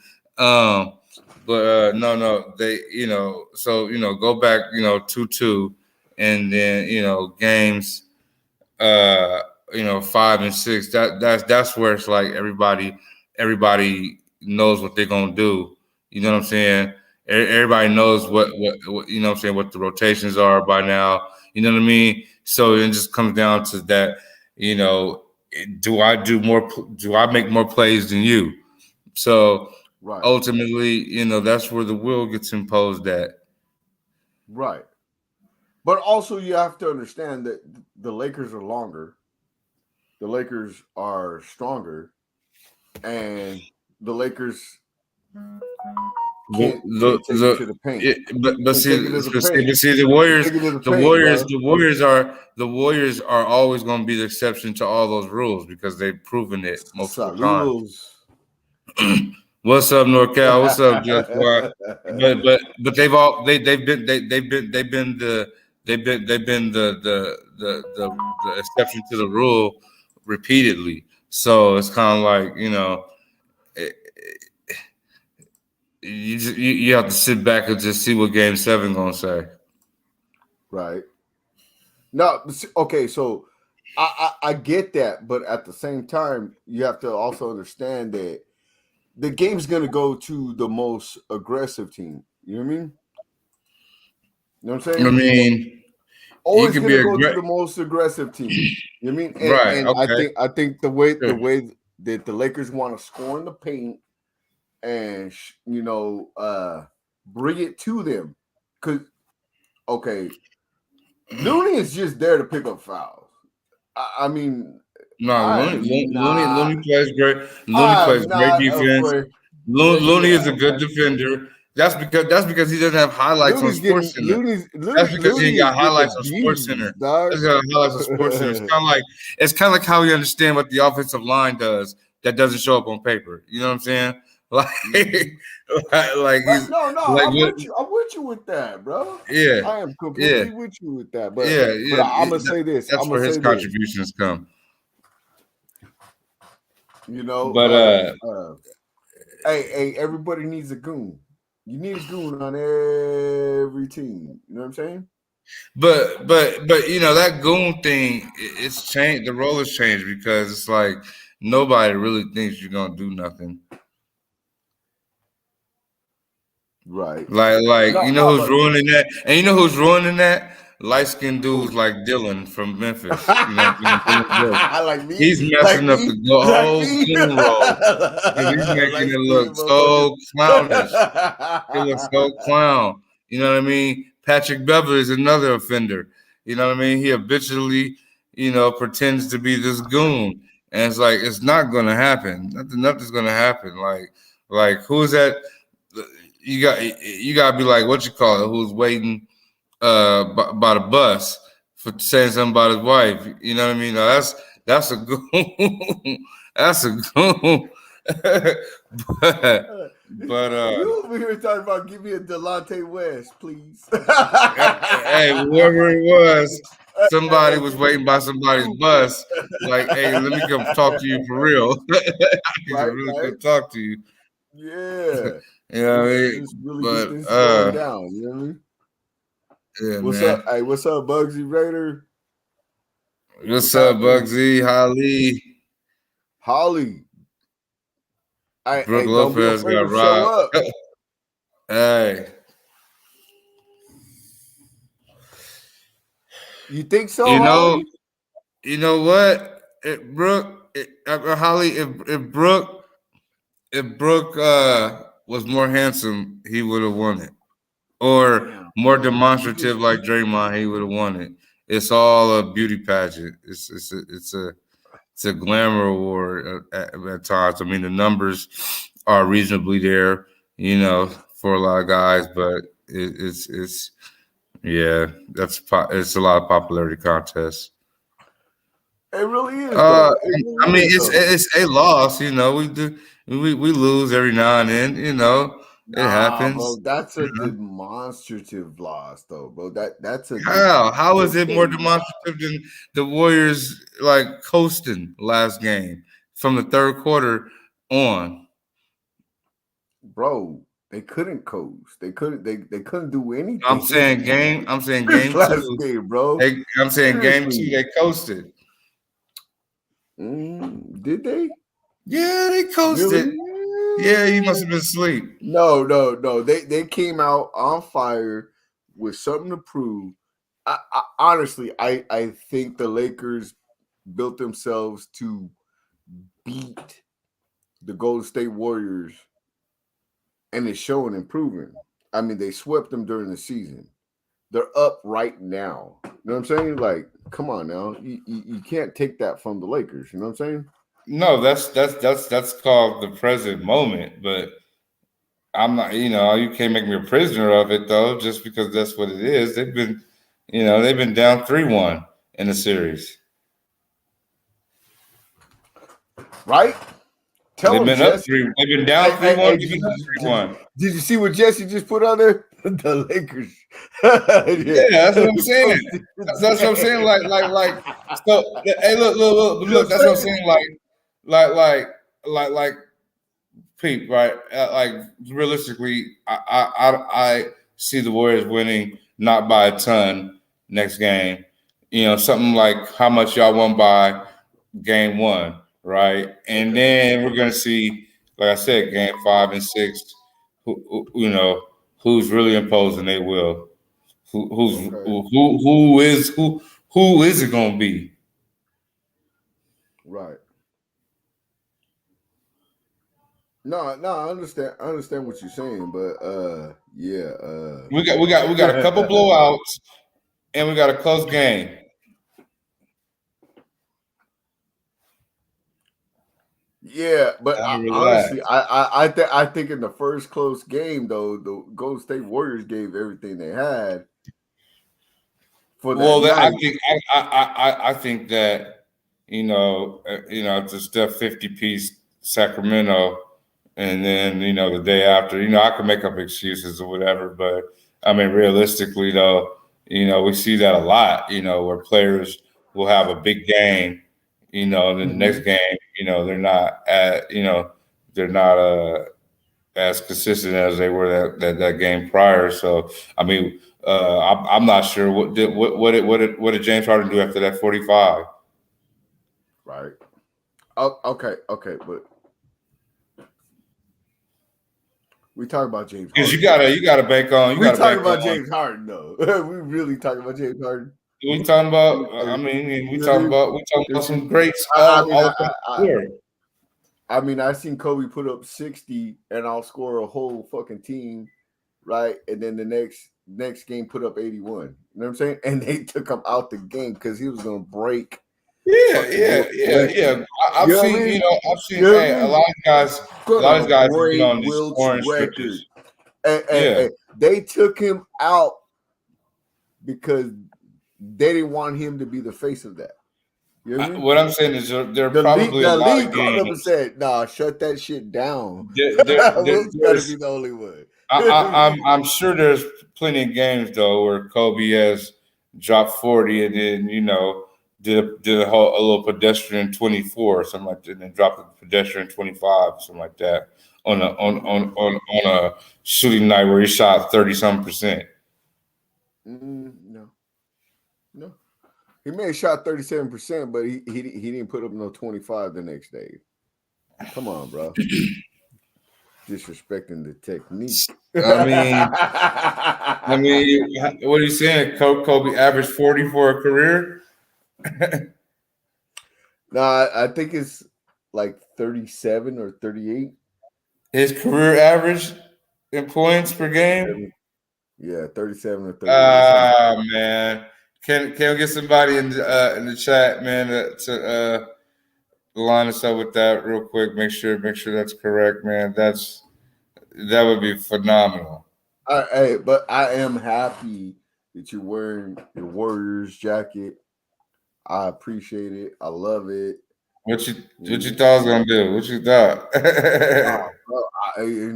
But no, they so go back 2-2, and then games 5 and 6. That's where it's like everybody knows what they're gonna do. You know what I'm saying? Everybody knows what you know what I'm saying, what the rotations are by now. You know what I mean? So it just comes down to that. Do I make more plays than you? So ultimately, that's where the will gets imposed at. Right. But also you have to understand that the Lakers are longer. The Lakers are stronger, and the Lakers can't take it to the paint. But see, the Warriors are always going to be the exception to all those rules because they've proven it multiple times. What's up, NorCal? What's up, Just Boy? But they've been the exception to the rule repeatedly. So it's kind of like you have to sit back and just see what Game 7 gonna say. Right. No, okay, so I get that, but at the same time, you have to also understand that the game's gonna go to the most aggressive team. You know what I mean? You know what I'm I saying? mean, you Always could be gonna a go to great the most aggressive team. You know what I mean? right. And Okay. I think the way Sure. that the Lakers want to score in the paint and bring it to them, because okay, Looney is just there to pick up fouls. I mean, No, Looney plays great. Looney I'm plays great not defense. afraid. Yeah, Looney yeah. is a good defender. That's because he doesn't have highlights on Looney's getting Sports Center. Looney's That's Looney, because he Looney ain't is got getting highlights on Sports abused, Center. dog. That's got highlights on Sports Center. It's kind of like how we understand what the offensive line does that doesn't show up on paper. You know what I'm saying? Like, like Right? he's No, like I'm with you. I'm with you with that, bro. yeah, I am yeah, completely with you with that. But yeah. I'm gonna say this. That's I'm gonna where his say this. contributions come. You know, But hey, everybody needs a goon. You need a goon on every team. You know what I'm saying? But that goon thing, it's changed. The role has changed because it's like nobody really thinks you're gonna do nothing. Right. Like No, you know no, who's ruining that, and you know who's ruining that? Light skinned dudes like Dylan from Memphis. You know, Dylan Brooks. like me, He's messing up the like whole me, goon role because he's making like it me, look motherfucker. so clownish. It looks so clown. You know what I mean? Patrick Beverly is another offender. You know what I mean? He habitually, pretends to be this goon. And it's like it's not gonna happen. Nothing's gonna happen. Like who's that? You gotta be like what you call it, who's waiting by the bus for saying something about his wife. You know what I mean? Now, that's a goon. That's a goon. but You over here talking about give me a Delonte West, please. hey, whoever it was, somebody was waiting by somebody's bus. Like, hey, let me come talk to you for real. He's right, really right. come talk to you. Yeah. You know what I mean? Just really But get this going down. You know what I mean? yeah, What's man. up? Hey, what's up, Bugsy Raider? What's up, Bugsy, Holly? Holly. Brooke Don't be Lopez afraid got to show robbed. up. Hey. You think so, You know, Holly? you know what? Holly, if Brooke was more handsome, he would have won it. Or Damn, more bro. demonstrative like Draymond, he would have won it. It's all a beauty pageant. It's a glamour award at times. I mean, the numbers are reasonably there, for a lot of guys, but it's yeah, it's a lot of popularity contests. It really is, though. I mean, it's a loss. We lose every now and then. It happens. bro. That's a demonstrative loss, though, bro. That's a How is it more demonstrative than the Warriors like coasting last game from the third quarter on? Bro, they couldn't coast. They couldn't do anything. I'm saying game last two. game, bro. I'm saying game Seriously. 2 they coasted. Did they? Yeah, they coasted. Really? Yeah, you must have been asleep. No. They came out on fire with something to prove. Honestly, I think the Lakers built themselves to beat the Golden State Warriors, and it's showing improving. I mean, they swept them during the season. They're up right now. You know what I'm saying? Like, come on now. You can't take that from the Lakers. You know what I'm saying? No, that's called the present moment, but I'm not, you can't make me a prisoner of it though, just because that's what it is. They've been down 3-1 in the series. Right? They've been up 3. They've been down 3-1. They've been up 3-1. Did you see what Jesse just put on there? The Lakers. Yeah, that's what I'm saying. That's what I'm saying. Like. So, hey, look. That's what I'm saying. Like. Pete, right? Like realistically, I see the Warriors winning not by a ton next game. something like how much y'all won by game 1, right? And then we're gonna see, like I said, game 5 and 6, who's really imposing their will. Who is it gonna be? Right. No, I understand. I understand what you're saying, but yeah. We got a couple blowouts, and we got a close game. Yeah, but honestly, I think in the first close game though, the Golden State Warriors gave everything they had for that night. I think that it's a Steph 50-piece Sacramento, and then the day after, I can make up excuses or whatever, but I mean realistically though, we see that a lot, where players will have a big game, and then the next game, they're not as consistent as they were that game prior. So I mean, I'm not sure what did James Harden do after that 45? Right. Oh, okay, but we talk about James Harden. Because you gotta bank on. We talking about James Harden though. We really talking about James Harden. We talking about. I mean, we talking about some greats. I mean, I seen Kobe put up 60, and I'll score a whole fucking team, right? And then the next game put up 81. You know what I'm saying? And they took him out the game because he was gonna break. Yeah. I've seen. Hey, a lot of guys have been on these scoring stretches. And they took him out because they didn't want him to be the face of that. You know what I mean? What I'm saying is there probably a lot of games. Called up and said, "Nah, shut that shit down." Will's got to be the only one. I'm sure there's plenty of games though where Kobe has dropped 40 and then did a little pedestrian 24 or something like that, and then dropped a pedestrian 25 something like that on a shooting night where he shot 30-some%. No. He may have shot 37%, but he didn't put up no 25 the next day. Come on, bro. Disrespecting the technique. I mean, what are you saying? Kobe averaged 40 for a career? No, I think it's like 37 or 38. His career average in points per game? Yeah, 37 or 38. Ah, man. Can we get somebody in the chat, man, to line us up with that real quick? Make sure that's correct, man. That would be phenomenal. But I am happy that you're wearing your Warriors jacket. I appreciate it. I love it. What you thought I was gonna do? What you thought?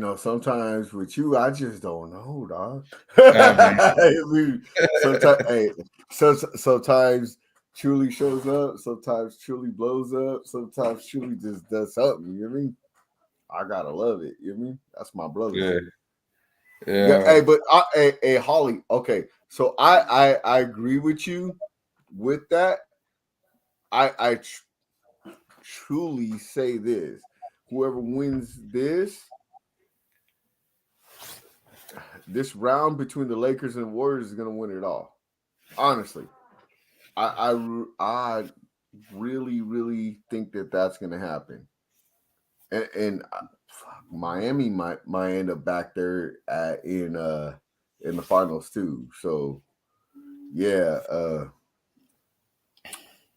Bro, sometimes with you, I just don't know, dog. Sometimes Truly shows up, sometimes Truly blows up, sometimes Truly just does something. You know what I mean? I gotta love it. You know what I mean? That's my brother. Yeah. Hey, but hey, Holly. Okay, so I agree with you with that. I truly say this: whoever wins this round between the Lakers and Warriors is going to win it all. Honestly, I really, really think that that's going to happen. And Miami might end up back there in the finals too. So yeah.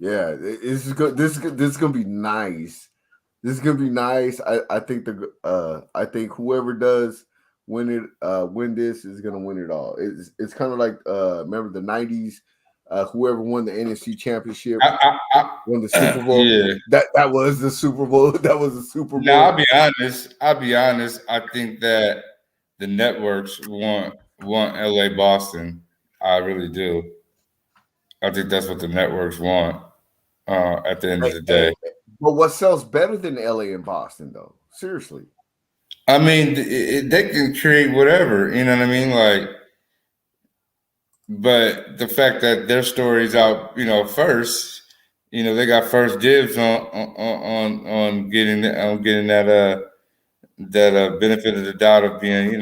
Yeah, this is good. This is gonna be nice. This is gonna be nice. I think whoever does win this is gonna win it all. It's kind of like remember the '90s. Whoever won the NFC Championship won the Super Bowl. Yeah. That was the Super Bowl. That was the Super Bowl. Now I'll be honest. I think that the networks want LA Boston. I really do. I think that's what the networks want. At the end of the day. But what sells better than LA and Boston, though? Seriously. I mean, they can create whatever. You know what I mean? Like, But the fact that their story's out, first, they got first dibs on getting that benefit of the doubt of being,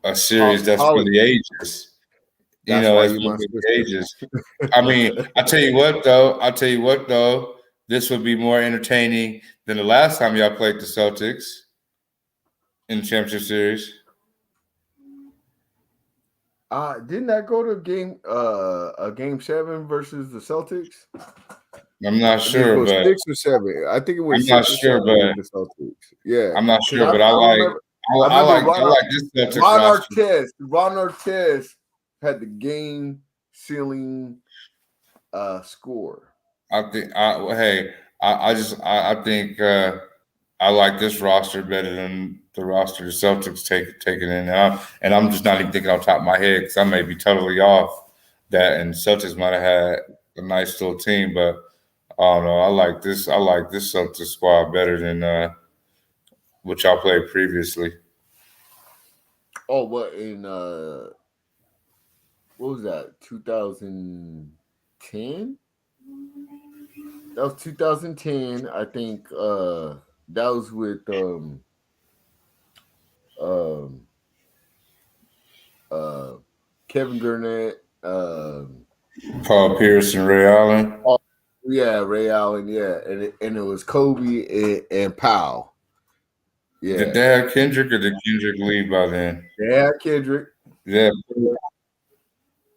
a series that's for Holly. the ages. That's why That's you for my the sister. ages. I mean, I'll tell you what though, this would be more entertaining than the last time y'all played the Celtics in the championship series. Didn't that go to game 7 versus the Celtics? I'm not Did it sure, go but 6 or 7? I think it was I'm not 6 or sure, 7 but with the Celtics. Yeah, I'm not because sure, but I I like remember. I, I I remember like I like this Celtics Ron roster. Artest. Ron Artest had the game sealing score. I think I think I like this roster better than the roster the Celtics taking in, and I'm just not even thinking off the top of my head because I may be totally off that, and Celtics might have had a nice little team, but I don't know. I like this Celtics squad better than what y'all played previously. Oh, what was that? 2010? That was 2010. I think that was with um Kevin Garnett, Paul Pierce and Ray Allen. yeah, Ray Allen, yeah, and it was Kobe and Powell. Yeah. Did they have Kendrick or did Kendrick leave by then? They had Kendrick. Yeah.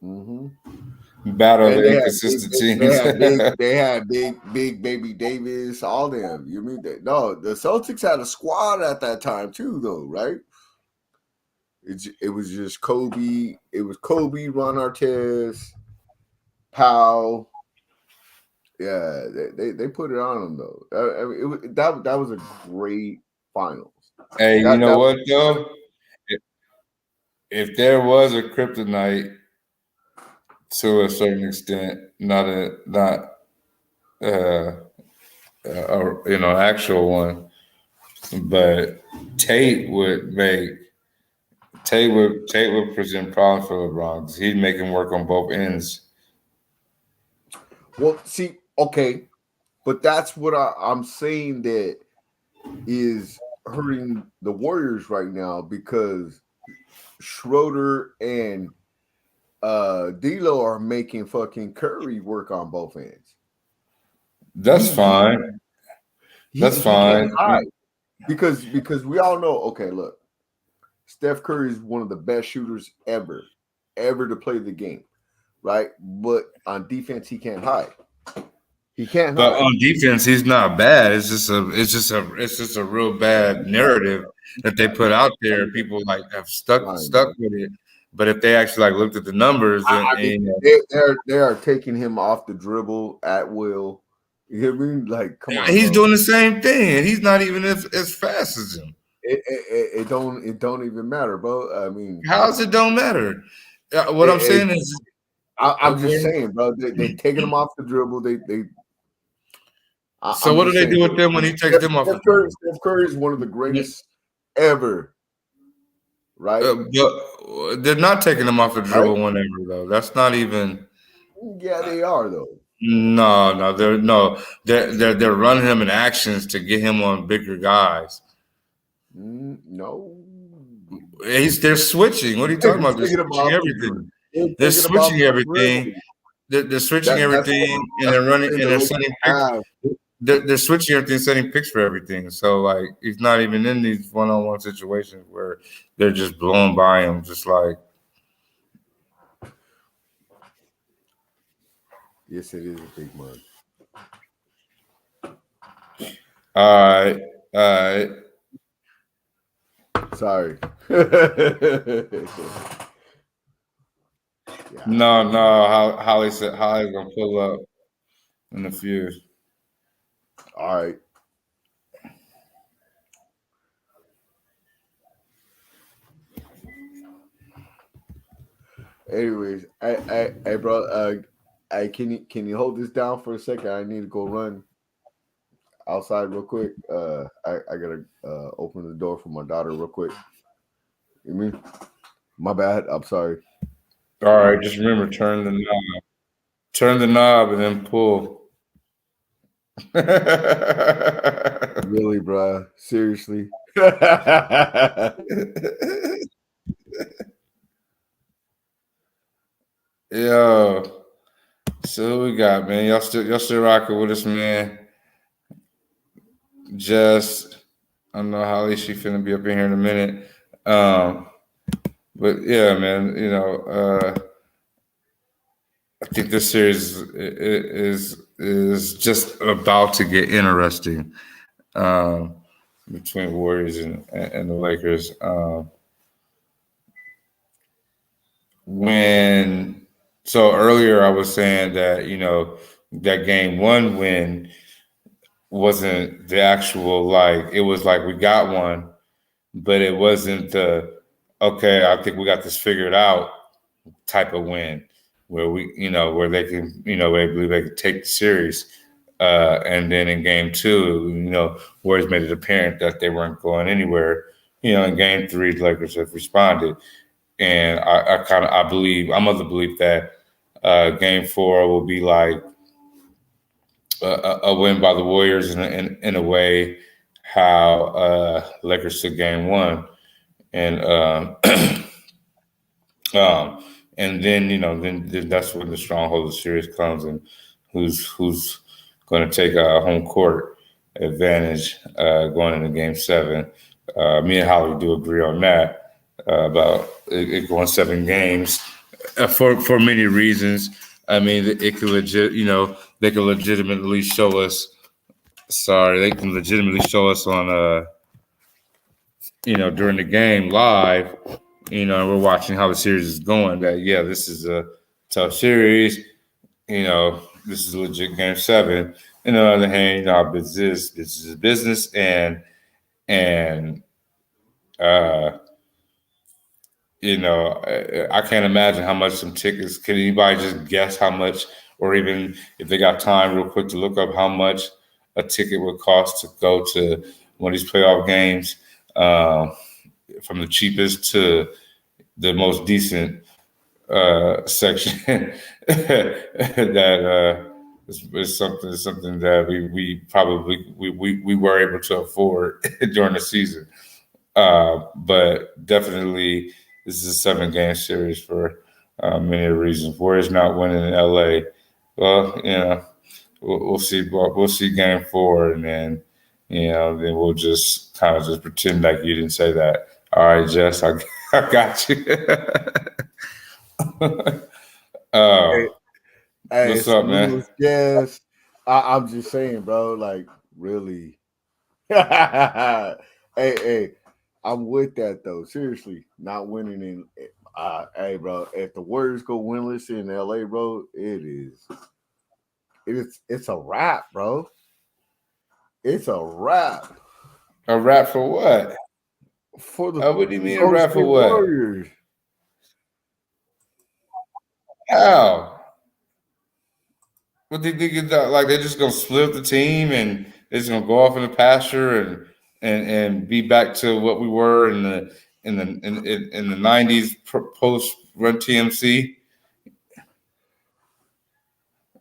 Mm-hmm. Battle of And the inconsistent teams. they had big baby Davis, all them. You mean that? No, the Celtics had a squad at that time too, though, right? It was just Kobe. It was Kobe, Ron Artest, Powell. Yeah, they put it on them though. I mean, that was a great finals. Hey, That, you know that what though? If there was a kryptonite to a certain extent, not actual one, but Tate would present problems for LeBron because he'd make him work on both ends. Well, see, okay, but that's what I'm saying that is hurting the Warriors right now because Schroeder and D'Lo are making fucking Curry work on both ends. That's fine. That's fine. Can't hide because we all know. Okay, look, Steph Curry is one of the best shooters ever to play the game, right? But on defense, he can't hide. He can't But hide. on defense, he's not bad. It's just a real bad narrative that they put out there. People like have stuck with it. But if they actually looked at the numbers, they are taking him off the dribble at will. You hear me? Like, come on, he's bro. doing the same thing, and he's not even as fast as him. It don't even matter, bro. I mean, how's it don't matter? What I'm saying is, I'm just saying, bro. They taking him off the dribble. So what do they do with them when he takes them off? Steph Curry is one of the greatest ever, right? But they're not taking them off the dribble whenever though. That's not even. Yeah, they are though. No, they're running him in actions to get him on bigger guys. No, they're switching. What are you talking about? They're switching everything. They're switching everything. They're switching everything, and they're running and they're setting picks. They're switching everything, setting picks for everything. So he's not even in these one-on-one situations where they're just blowing by him, just like. Yes, it is a big month. All right. Sorry. No. Holly's gonna pull up in a few. All right. Anyways, hey, bro. Can you hold this down for a second? I need to go run outside real quick. I gotta open the door for my daughter real quick. You mean? My bad. I'm sorry. All right, just remember, turn the knob, and then pull. Really, bro? Seriously? Yo, so what we got, man? Y'all still rocking with us, man. Just I don't know how she finna be up in here in a minute. But yeah, man, I think this series is just about to get interesting between Warriors and the Lakers. When so earlier I was saying that that game one win wasn't the actual, like, it was like we got one, but it wasn't the okay, I think we got this figured out type of win where where they can, they believe they could take the series. And then in game two, Warriors made it apparent that they weren't going anywhere. In game three, the Lakers have responded. And I'm of the belief that game four will be like a win by the Warriors in a way how Lakers took game one. And and then then that's when the stronghold of the series comes, and who's going to take a home court advantage going into Game 7. Me and Holly do agree on that about it going 7 games for many reasons. I mean, it could they can legitimately show us. Sorry, they can legitimately show us on during the game live, we're watching how the series is going, that, yeah, this is a tough series. This is a legit game 7. And on the other hand, business is business. And I can't imagine how much some tickets, can anybody just guess how much, or even if they got time real quick to look up how much a ticket would cost to go to one of these playoff games, from the cheapest to the most decent section that is something that we probably we were able to afford during the season. But definitely this is a 7-game series for many reasons. Warriors not winning in LA. Well, we'll see. We'll see game 4, and then then we'll just kind of just pretend like you didn't say that. All right, Jess, I got you. Hey, What's up, man? Yes, I'm just saying, bro. Like, really? Hey, I'm with that though. Seriously, not winning in. Hey, bro. If the Warriors go winless in LA, bro, it's a wrap, bro. It's a wrap. A wrap for what? For the what do you mean a wrap for what? Warriors. How? What do you think is that? Like, they're just gonna split the team and they're just gonna go off in the pasture and be back to what we were in the 90s post Run TMC?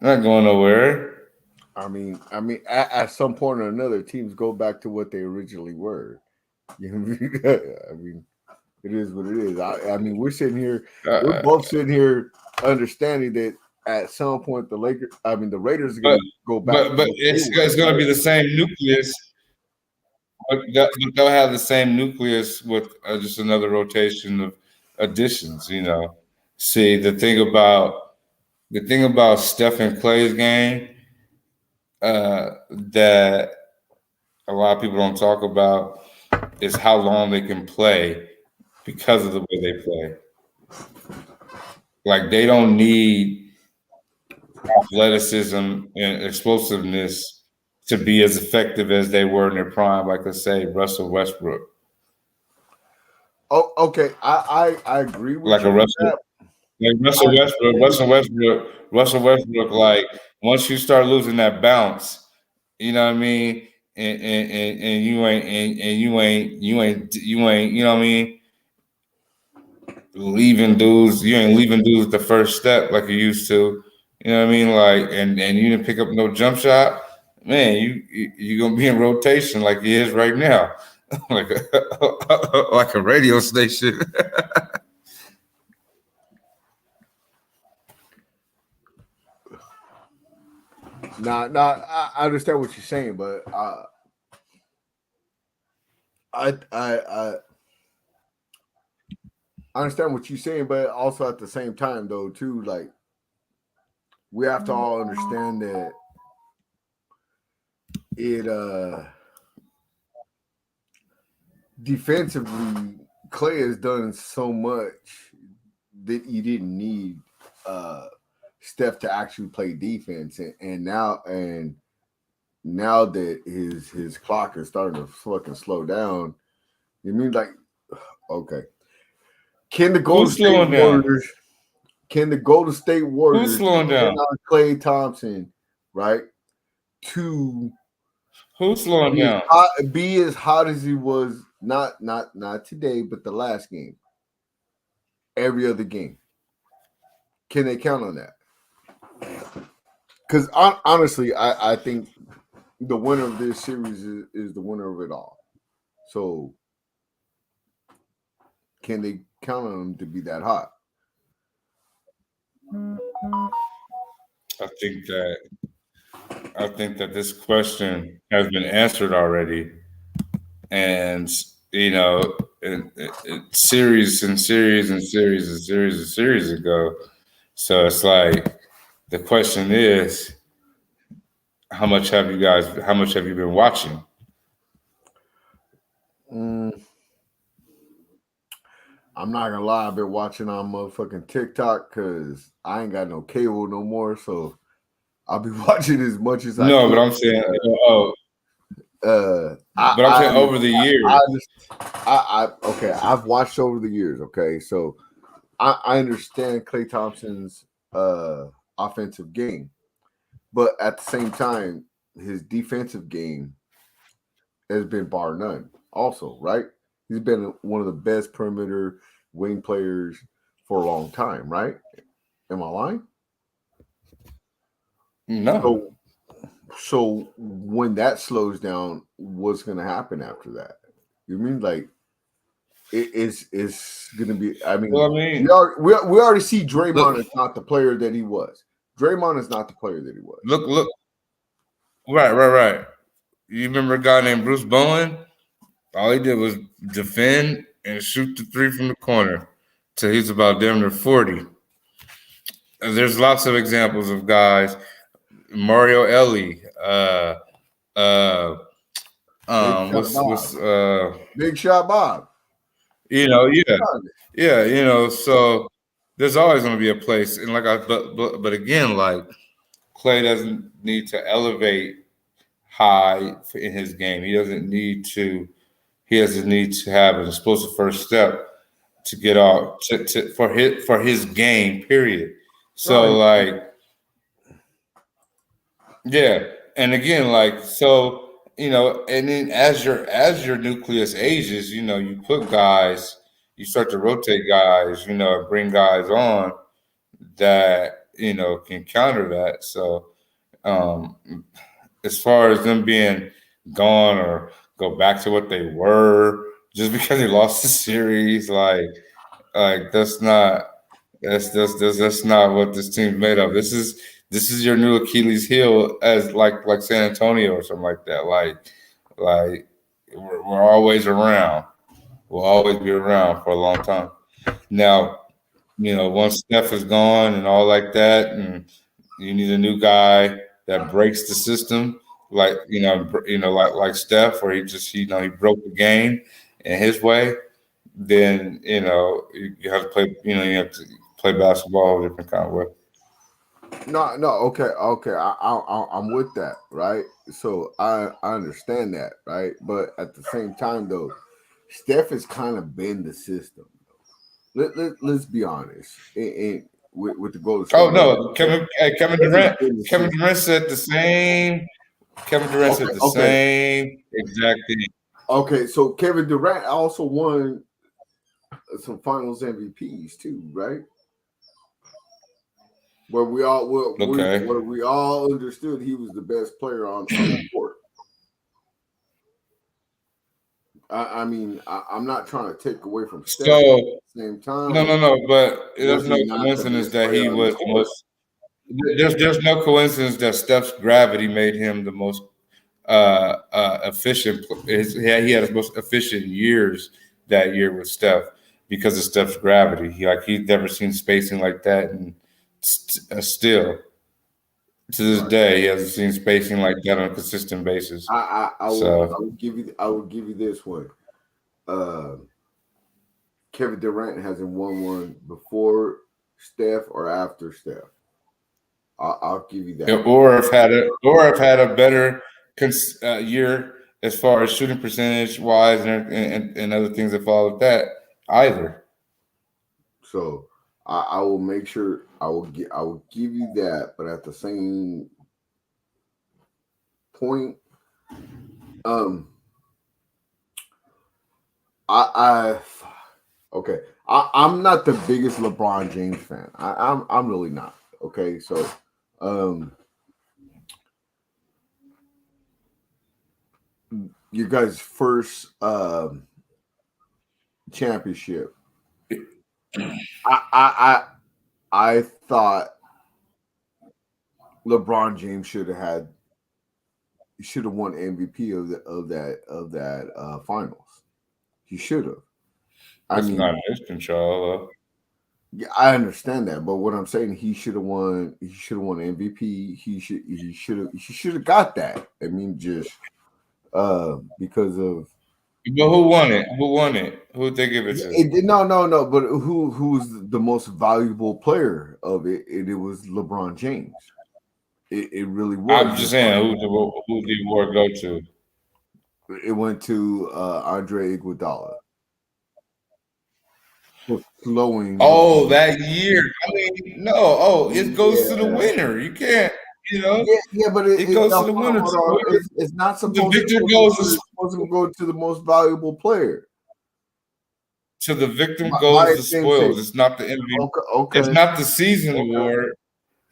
Not going nowhere. I mean, at some point or another, teams go back to what they originally were. I mean, it is what it is. I mean, we're both sitting here understanding that at some point the Raiders are going to go back. But it's going to be the same nucleus. But they'll have the same nucleus with just another rotation of additions. See, the thing about Stephen Clay's game that a lot of people don't talk about is how long they can play because of the way they play. Like, they don't need athleticism and explosiveness to be as effective as they were in their prime, like, let's say Russell Westbrook. Oh, okay. I agree with like you. Russell Westbrook, like, once you start losing that bounce, you know what I mean? And you ain't, you know what I mean? leaving dudes. You ain't leaving dudes the first step like you used to. You know what I mean? Like, and you didn't pick up no jump shot. Man, you gonna be in rotation like he is right now, like like a radio station. I understand what you're saying, but I understand what you're saying, but also at the same time, though, too, like we have to all understand that it defensively, Clay has done so much that you didn't need Steph to actually play defense, and now that his clock is starting to fucking slow down, you mean like okay. Can the Golden State Warriors? Can the Golden State Warriors Who's slowing down? Klay Thompson, right? To Who's slowing down? Be as hot as he was, not today, but the last game. Every other game. Can they count on that? Because honestly, I think the winner of this series is the winner of it all. So can they count on him to be that hot? I think that this question has been answered already, and you know, series ago. So it's like the question is, how much have you been watching? I'm not gonna lie, I've been watching on motherfucking TikTok because I ain't got no cable no more, so I'll be watching as much as I can. No, but I'm saying, I'm saying over the years. Okay, I've watched over the years. Okay, so I understand Klay Thompson's offensive game, but at the same time, his defensive game has been bar none. Also, right? He's been one of the best perimeter wing players for a long time, right? Am I lying? No. So when that slows down, what's going to happen after that? You mean like it's going to be? I mean, we already see Draymond is not the player that he was. Draymond is not the player that he was. Look. Right. You remember a guy named Bruce Bowen? All he did was defend and shoot the three from the corner till he's about damn near 40. And there's lots of examples of guys. Mario Elie, Big Shot Bob. So there's always going to be a place, and but again, like Klay doesn't need to elevate high in his game. He doesn't need to. He doesn't need to have an explosive first step to get off for his game. Period. So yeah, and again, and then as your nucleus ages, you put guys, you start to rotate guys, and bring guys on that can counter that. So as far as them being gone or go back to what they were just because they lost the series, that's not what this team's made of. This is your new Achilles heel, as like San Antonio or something like that. We're always around. We'll always be around for a long time. Now, once Steph is gone and all like that, and you need a new guy that breaks the system, like Steph, where he broke the game in his way. Then you have to play. You have to play basketball a different kind of way. No, okay. I'm with that, right? So I understand that, right? But at the same time, though, Steph has kind of been the system. Let's be honest. With the Golden State. Oh no, Kevin Durant said the same. Kevin Durant said the same exact thing. Okay, so Kevin Durant also won some Finals MVPs too, right? Where we all where we all understood he was the best player on the court. I mean, I'm not trying to take away from Steph. So at the same time, no, but there's Was no he not the coincidence best that he player on was the the court? most. There's no coincidence that Steph's gravity made him the most efficient. He had his most efficient years that year with Steph because of Steph's gravity. He's never seen spacing like that, and still to this day he hasn't seen spacing like that on a consistent basis. I would give you this one. Kevin Durant hasn't won one before Steph or after Steph. I'll give you that. Or have had a better year as far as shooting percentage wise and other things that follow with that either. So I will make sure I will give you that, but at the same point, I'm not the biggest LeBron James fan. I'm really not. Okay, so your guys' first championship. I thought LeBron James should have won MVP of that finals. He should have. That's not in his control. Yeah, I understand that, but what I'm saying, he should have won. He should have won MVP. He should have got that. I mean, just because of. But who won it? Who won it? Who did they give it to? No. But who's the most valuable player of it? It was LeBron James. It really was. I'm just saying, who did the award go to? It went to Andre Iguodala. For slowing. Oh, that year. I mean, no. Oh, it goes to the winner. You can't. Yeah, but it goes to the winner. It's not supposed to go to the most valuable player. To the victim goes the spoils. It's not the MVP. Okay. It's not the season award.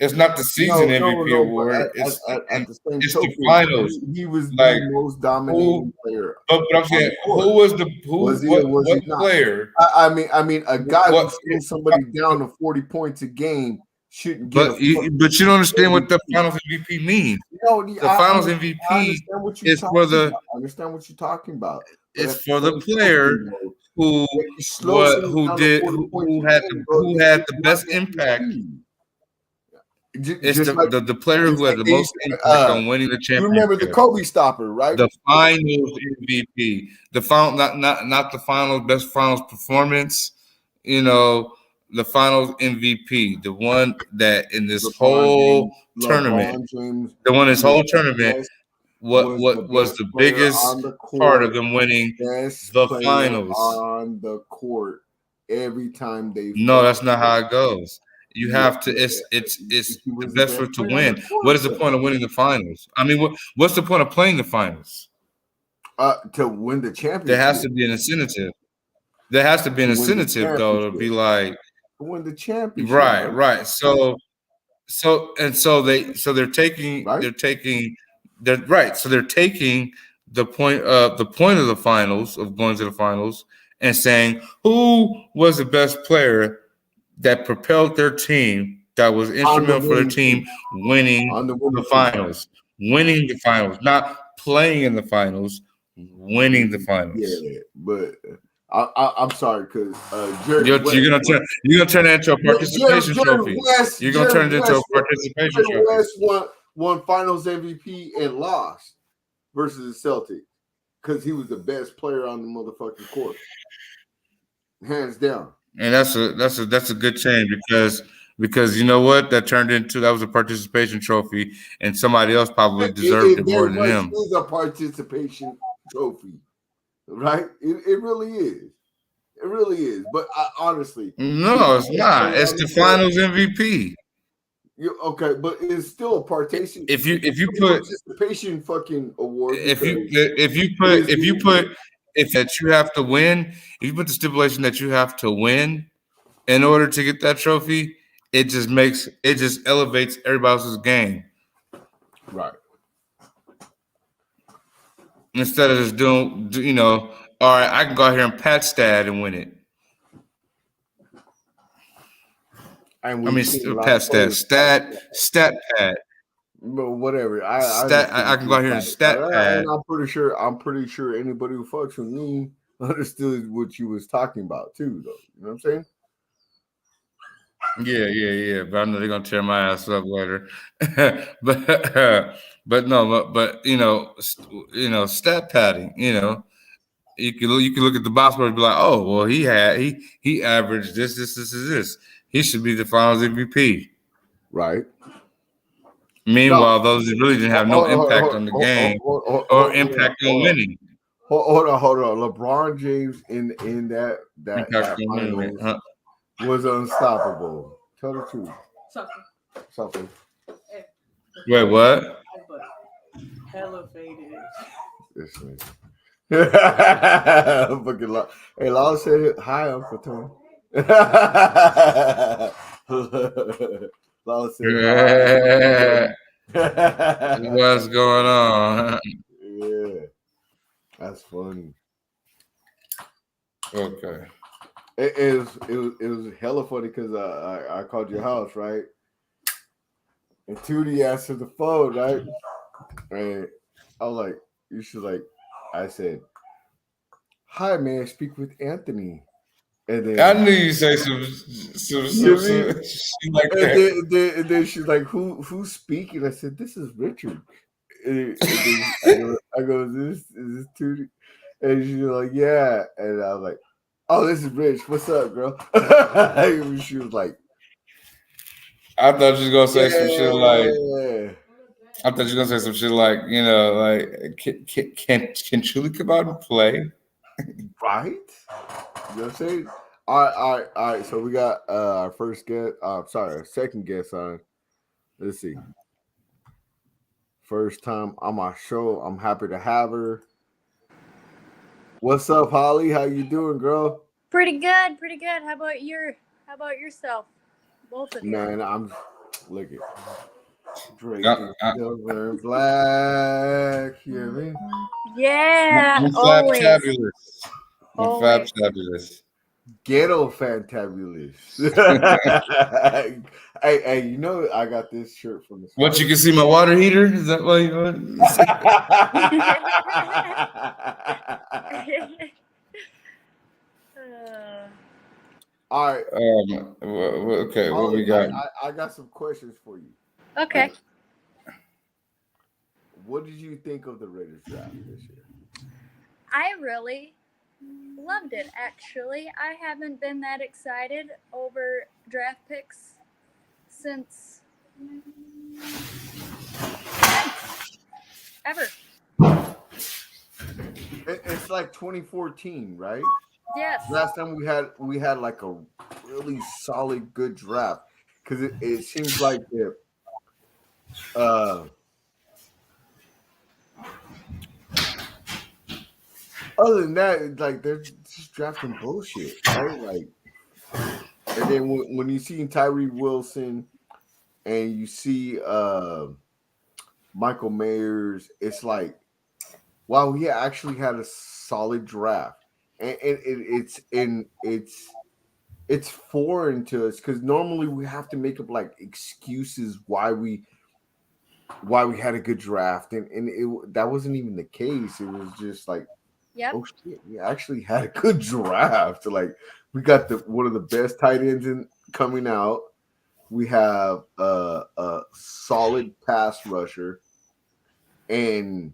It's not the season MVP award. It's the finals. He was the most dominating player. But I'm saying, what player? I mean, a guy who slows somebody down to 40 points a game. But you don't understand what the Finals MVP means. The Finals MVP is for the. I understand what you're talking about. It's for the player who had the best impact. It's the player who had the most impact on winning the championship. You remember the Kobe stopper, right? The Finals MVP, the final, not the finals best finals performance. The Finals MVP, the one that in this whole tournament, was the biggest part of them winning the finals on the court every time they. No, that's not how it goes. You have to. It's the best for to win. What is the point of winning the finals? I mean, what's the point of playing the finals? To win the championship, there has to be an incentive. There has to be an incentive, though, to be like. Win the championship, right. So they're taking the point of the finals, of going to the finals, and saying who was the best player that propelled their team, that was instrumental for their team winning the finals, not playing in the finals, winning the finals. Yeah, but. I'm sorry, because you're gonna turn that into a participation trophy. You're gonna turn it into a participation trophy. West won Finals MVP and lost versus the Celtics because he was the best player on the motherfucking court, hands down. And that's a good change because you know what, that was a participation trophy, and somebody else probably deserved it more than him. It is a participation trophy. Right? It really is. It really is. But honestly, no, it's not. It's the Finals MVP. Okay, but it's still a participation. If you put participation fucking award. If you put if that you have to win, if you put the stipulation that you have to win in order to get that trophy, it just elevates everybody else's game. Right. Instead of just doing, all right, I can go out here and pat stat and win it. And I we've mean, seen a lot pat of players. stat pad. But whatever. I Stat. understand I what can you go out were here and saying. stat pad. And I'm pretty sure anybody who fucks with me understood what you was talking about too, though. You know what I'm saying? Yeah. But I know they're gonna tear my ass up later. but stat padding. You can look at the box score and be like, oh, well, he averaged this. He should be the Finals MVP. Right. Meanwhile, No. those really didn't have no impact on the game or impact on winning. Hold on. LeBron James in that Impact on winning. finals Huh? was unstoppable. Tell the truth. Something. Wait, what? Hella faded. This nigga. Fucking Hey, Law said hi, Uncle Tony. Law said hi. What's going on? Yeah, that's funny. Okay. It was hella funny because I called your house, right? And Tootie answered the phone, right? And I was like, you should I said, hi, may I speak with Anthony? And then I knew you say some shit like that. and then she's like, who's speaking? I said, this is Richard. And then I go, is this Tootie? And she's like, yeah. And I was like, oh, this is Rich. What's up, girl? She was like, I thought you was gonna say some shit like. yeah. I thought you were gonna say some shit like, can Chuli come out and play? Right? You know what I'm saying? All right. So we got our first guest. Our second guest on. Let's see. First time on my show. I'm happy to have her. What's up, Holly? How you doing, girl? Pretty good. How about yourself? Both of you. Man, I'm look at Drake Silver and Black. You hear me? Yeah, I'm always. fabulous. I'm Always. fabulous. Ghetto fantabulous. hey, you know I got this shirt from the What, you can see my water heater? Is that why you want? All right. Okay, what we got? I got some questions for you. Okay. What did you think of the Raiders draft this year? I really loved it, actually. I haven't been that excited over draft picks since ever. It's like 2014, right? Yes. Last time we had like a really solid good draft because it seems like it. Other than that, it's like they're just drafting bullshit, right? Like, and then when you see Tyree Wilson and you see Michael Mayers, it's like, wow, he actually had a solid draft, and it's foreign to us because normally we have to make up like excuses why we had a good draft, and that wasn't even the case. It was just like, yep. Oh shit, we actually had a good draft. Like, we got one of the best tight ends coming out. We have a solid pass rusher, and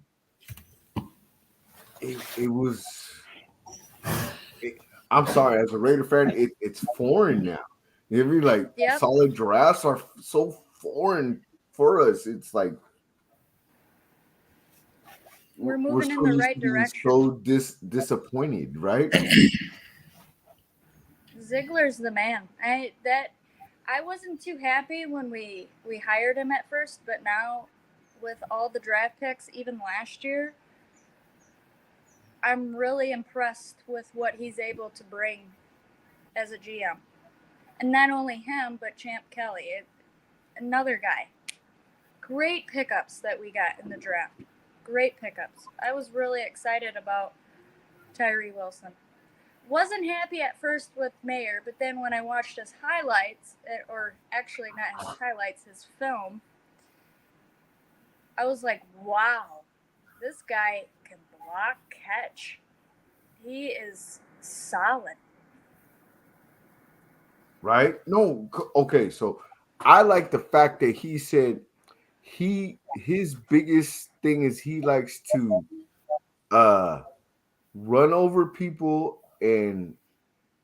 it was. I'm sorry, as a Raider fan, it's foreign now. You know, like solid drafts are so foreign for us. It's like we're moving in the right direction. So disappointed, right? Ziegler's the man. I wasn't too happy when we hired him at first, but now with all the draft picks, even last year, I'm really impressed with what he's able to bring as a GM. And not only him, but Champ Kelly, another guy. Great pickups that we got in the draft. Great pickups. I was really excited about Tyree Wilson. Wasn't happy at first with Mayer, but then when I watched his highlights, or actually not his highlights, his film, I was like, wow, this guy can block, catch. He is solid. Right? No, okay. So I like the fact that he said his biggest thing is he likes to run over people and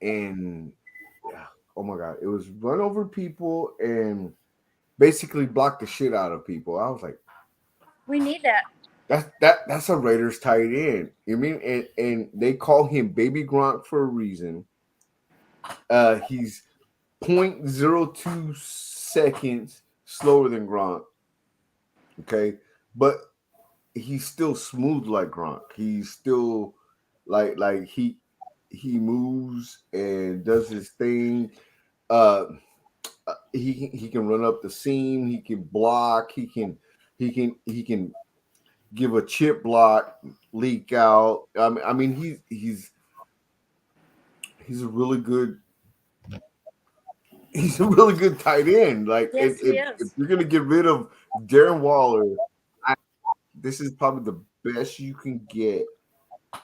oh my god, it was run over people and basically block the shit out of people. I was like, we need that. That's a Raiders tight end. You mean and they call him Baby Gronk for a reason. He's 0.02 seconds slower than Gronk. Okay, but he's still smooth like Gronk. He's still like he moves and does his thing. He can run up the seam. He can block. He can give a chip block, leak out. I mean he's a really good. He's a really good tight end. Like yes, if you're gonna get rid of Darren Waller, this is probably the best you can get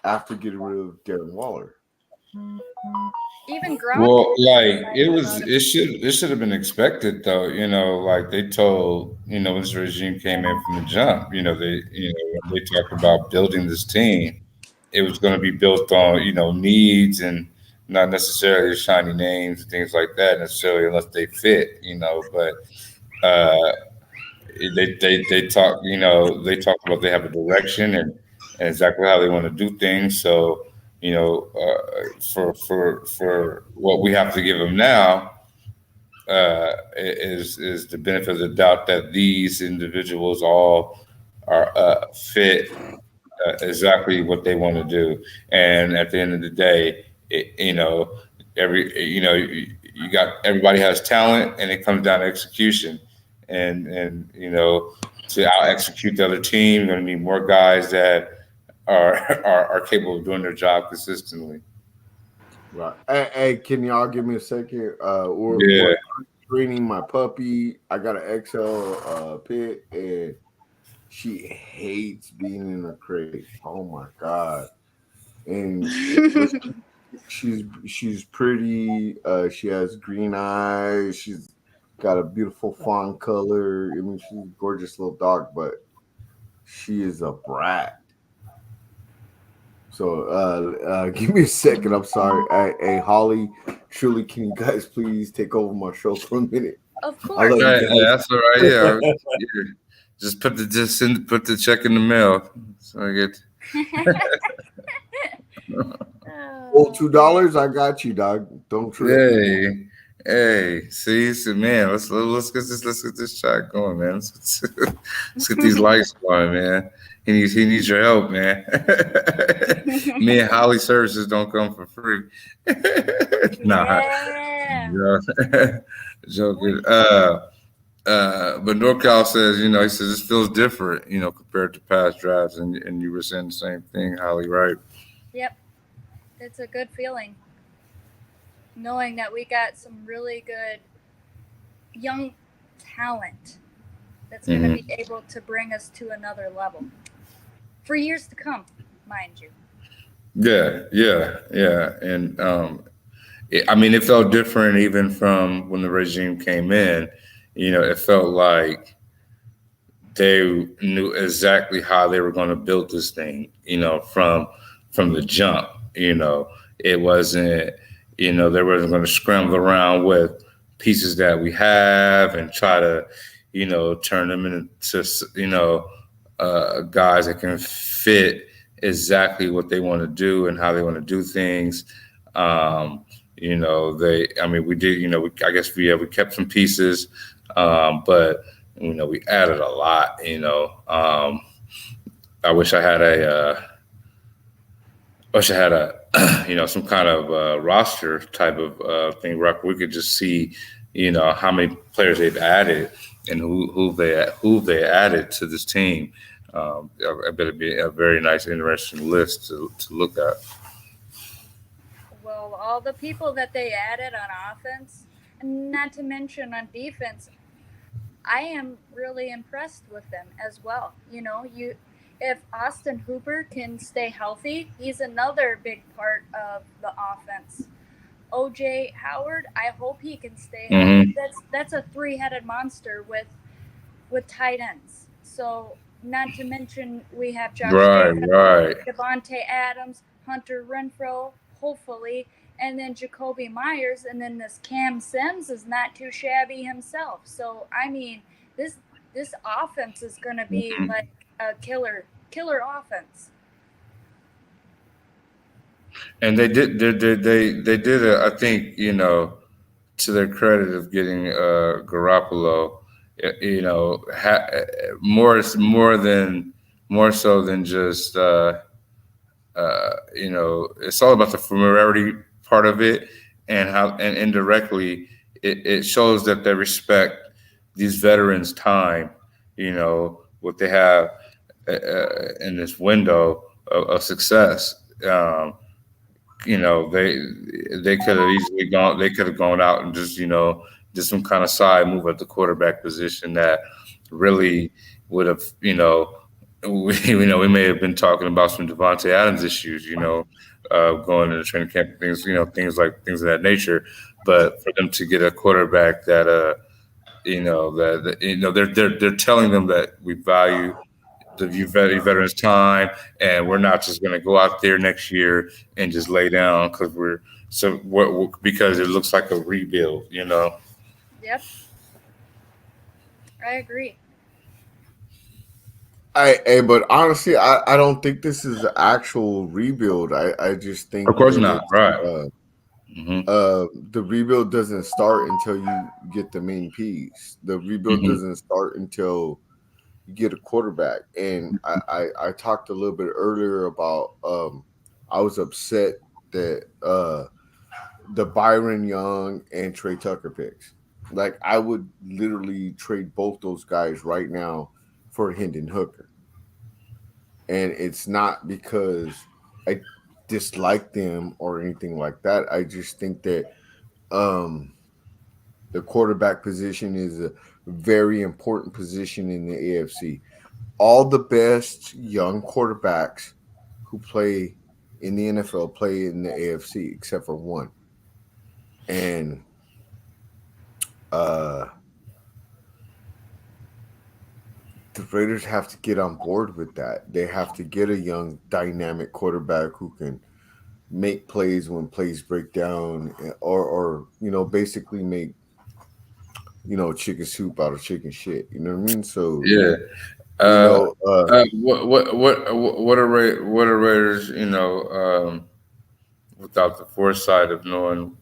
after getting rid of Darren Waller. Even Gronk. Well, like it should have been expected though. You know, like they told, you know, when this regime came in from the jump, you know, when they talked about building this team, it was going to be built on, you know, needs and not necessarily shiny names and things like that necessarily unless they fit, you know. But they talk, you know, they talk about they have a direction and exactly how they want to do things. So, you know, for what we have to give them now is the benefit of the doubt that these individuals all are fit exactly what they want to do. And at the end of the day, you know, you got everybody has talent, and it comes down to execution. And you know, to out execute the other team, you're going to need more guys that are capable of doing their job consistently. Right. Hey, can y'all give me a second? Yeah. We're training my puppy. I got an XL pit, and she hates being in a crate. Oh my god! And she's pretty. She has green eyes. She's got a beautiful fawn color. I mean, she's a gorgeous little dog, but she is a brat. So give me a second. I'm sorry. Hey, Holly, truly, can you guys please take over my show for a minute? Of course. That's all right. Yeah. Just put the check in the mail. So I get $2. I got you, dog. Don't trip. Hey, see, so man, let's get this chat going, man. Let's get these lights going, man. He needs your help, man. Me and Holly services don't come for free. Nah, joking. But NorCal says, you know, he says this feels different, you know, compared to past drafts, and you were saying the same thing, Holly, right? Yep, it's a good feeling knowing that we got some really good young talent that's going to be able to bring us to another level for years to come, mind you. Yeah. And I mean, it felt different even from when the regime came in. You know, it felt like they knew exactly how they were going to build this thing, you know, from the jump. You know, it wasn't, you know, they weren't going to scramble around with pieces that we have and try to, you know, turn them into, you know, guys that can fit exactly what they want to do and how they want to do things. You know, we did, you know, I guess we kept some pieces, but, you know, we added a lot, you know. I wish I had wish I had a some kind of roster type of thing where we could just see how many players they've added and who they added to this team. I bet it'd be a very nice, interesting list to look at. Well, all the people that they added on offense, and not to mention on defense, I am really impressed with them as well. If Austin Hooper can stay healthy, he's another big part of the offense. OJ Howard, I hope he can stay healthy. That's a three-headed monster with tight ends. So, not to mention we have Josh Jacobs, Right. Devontae Adams, Hunter Renfro, hopefully, and then Jacoby Myers, and then this Cam Sims is not too shabby himself. So, I mean, this offense is going to be like a killer offense. And they did it. I think to their credit of getting Garoppolo, more so than just it's all about the familiarity part of it, and how and indirectly it shows that they respect these veterans' time. What they have in this window of success. They could have easily gone. They could have gone out and just some kind of side move at the quarterback position that really would have. We may have been talking about some Devontae Adams issues. Going into training camp, things of that nature. But for them to get a quarterback that they're telling them that we value the veterans' time, and we're not just going to go out there next year and just lay down because it looks like a rebuild. Yep, I agree. But honestly, I don't think this is an actual rebuild. I just think, of course not, right? The rebuild doesn't start until you get the main piece. The rebuild doesn't start until you get a quarterback. And I talked a little bit earlier about I was upset that the Byron Young and Trey Tucker picks. Like, I would literally trade both those guys right now for Hendon Hooker. And it's not because I dislike them or anything like that. I just think that the quarterback position is a very important position in the AFC. All the best young quarterbacks who play in the NFL play in the AFC, except for one. And the Raiders have to get on board with that. They have to get a young, dynamic quarterback who can make plays when plays break down, or basically make chicken soup out of chicken shit. You know what I mean? So yeah. What are Raiders? Without the foresight of knowing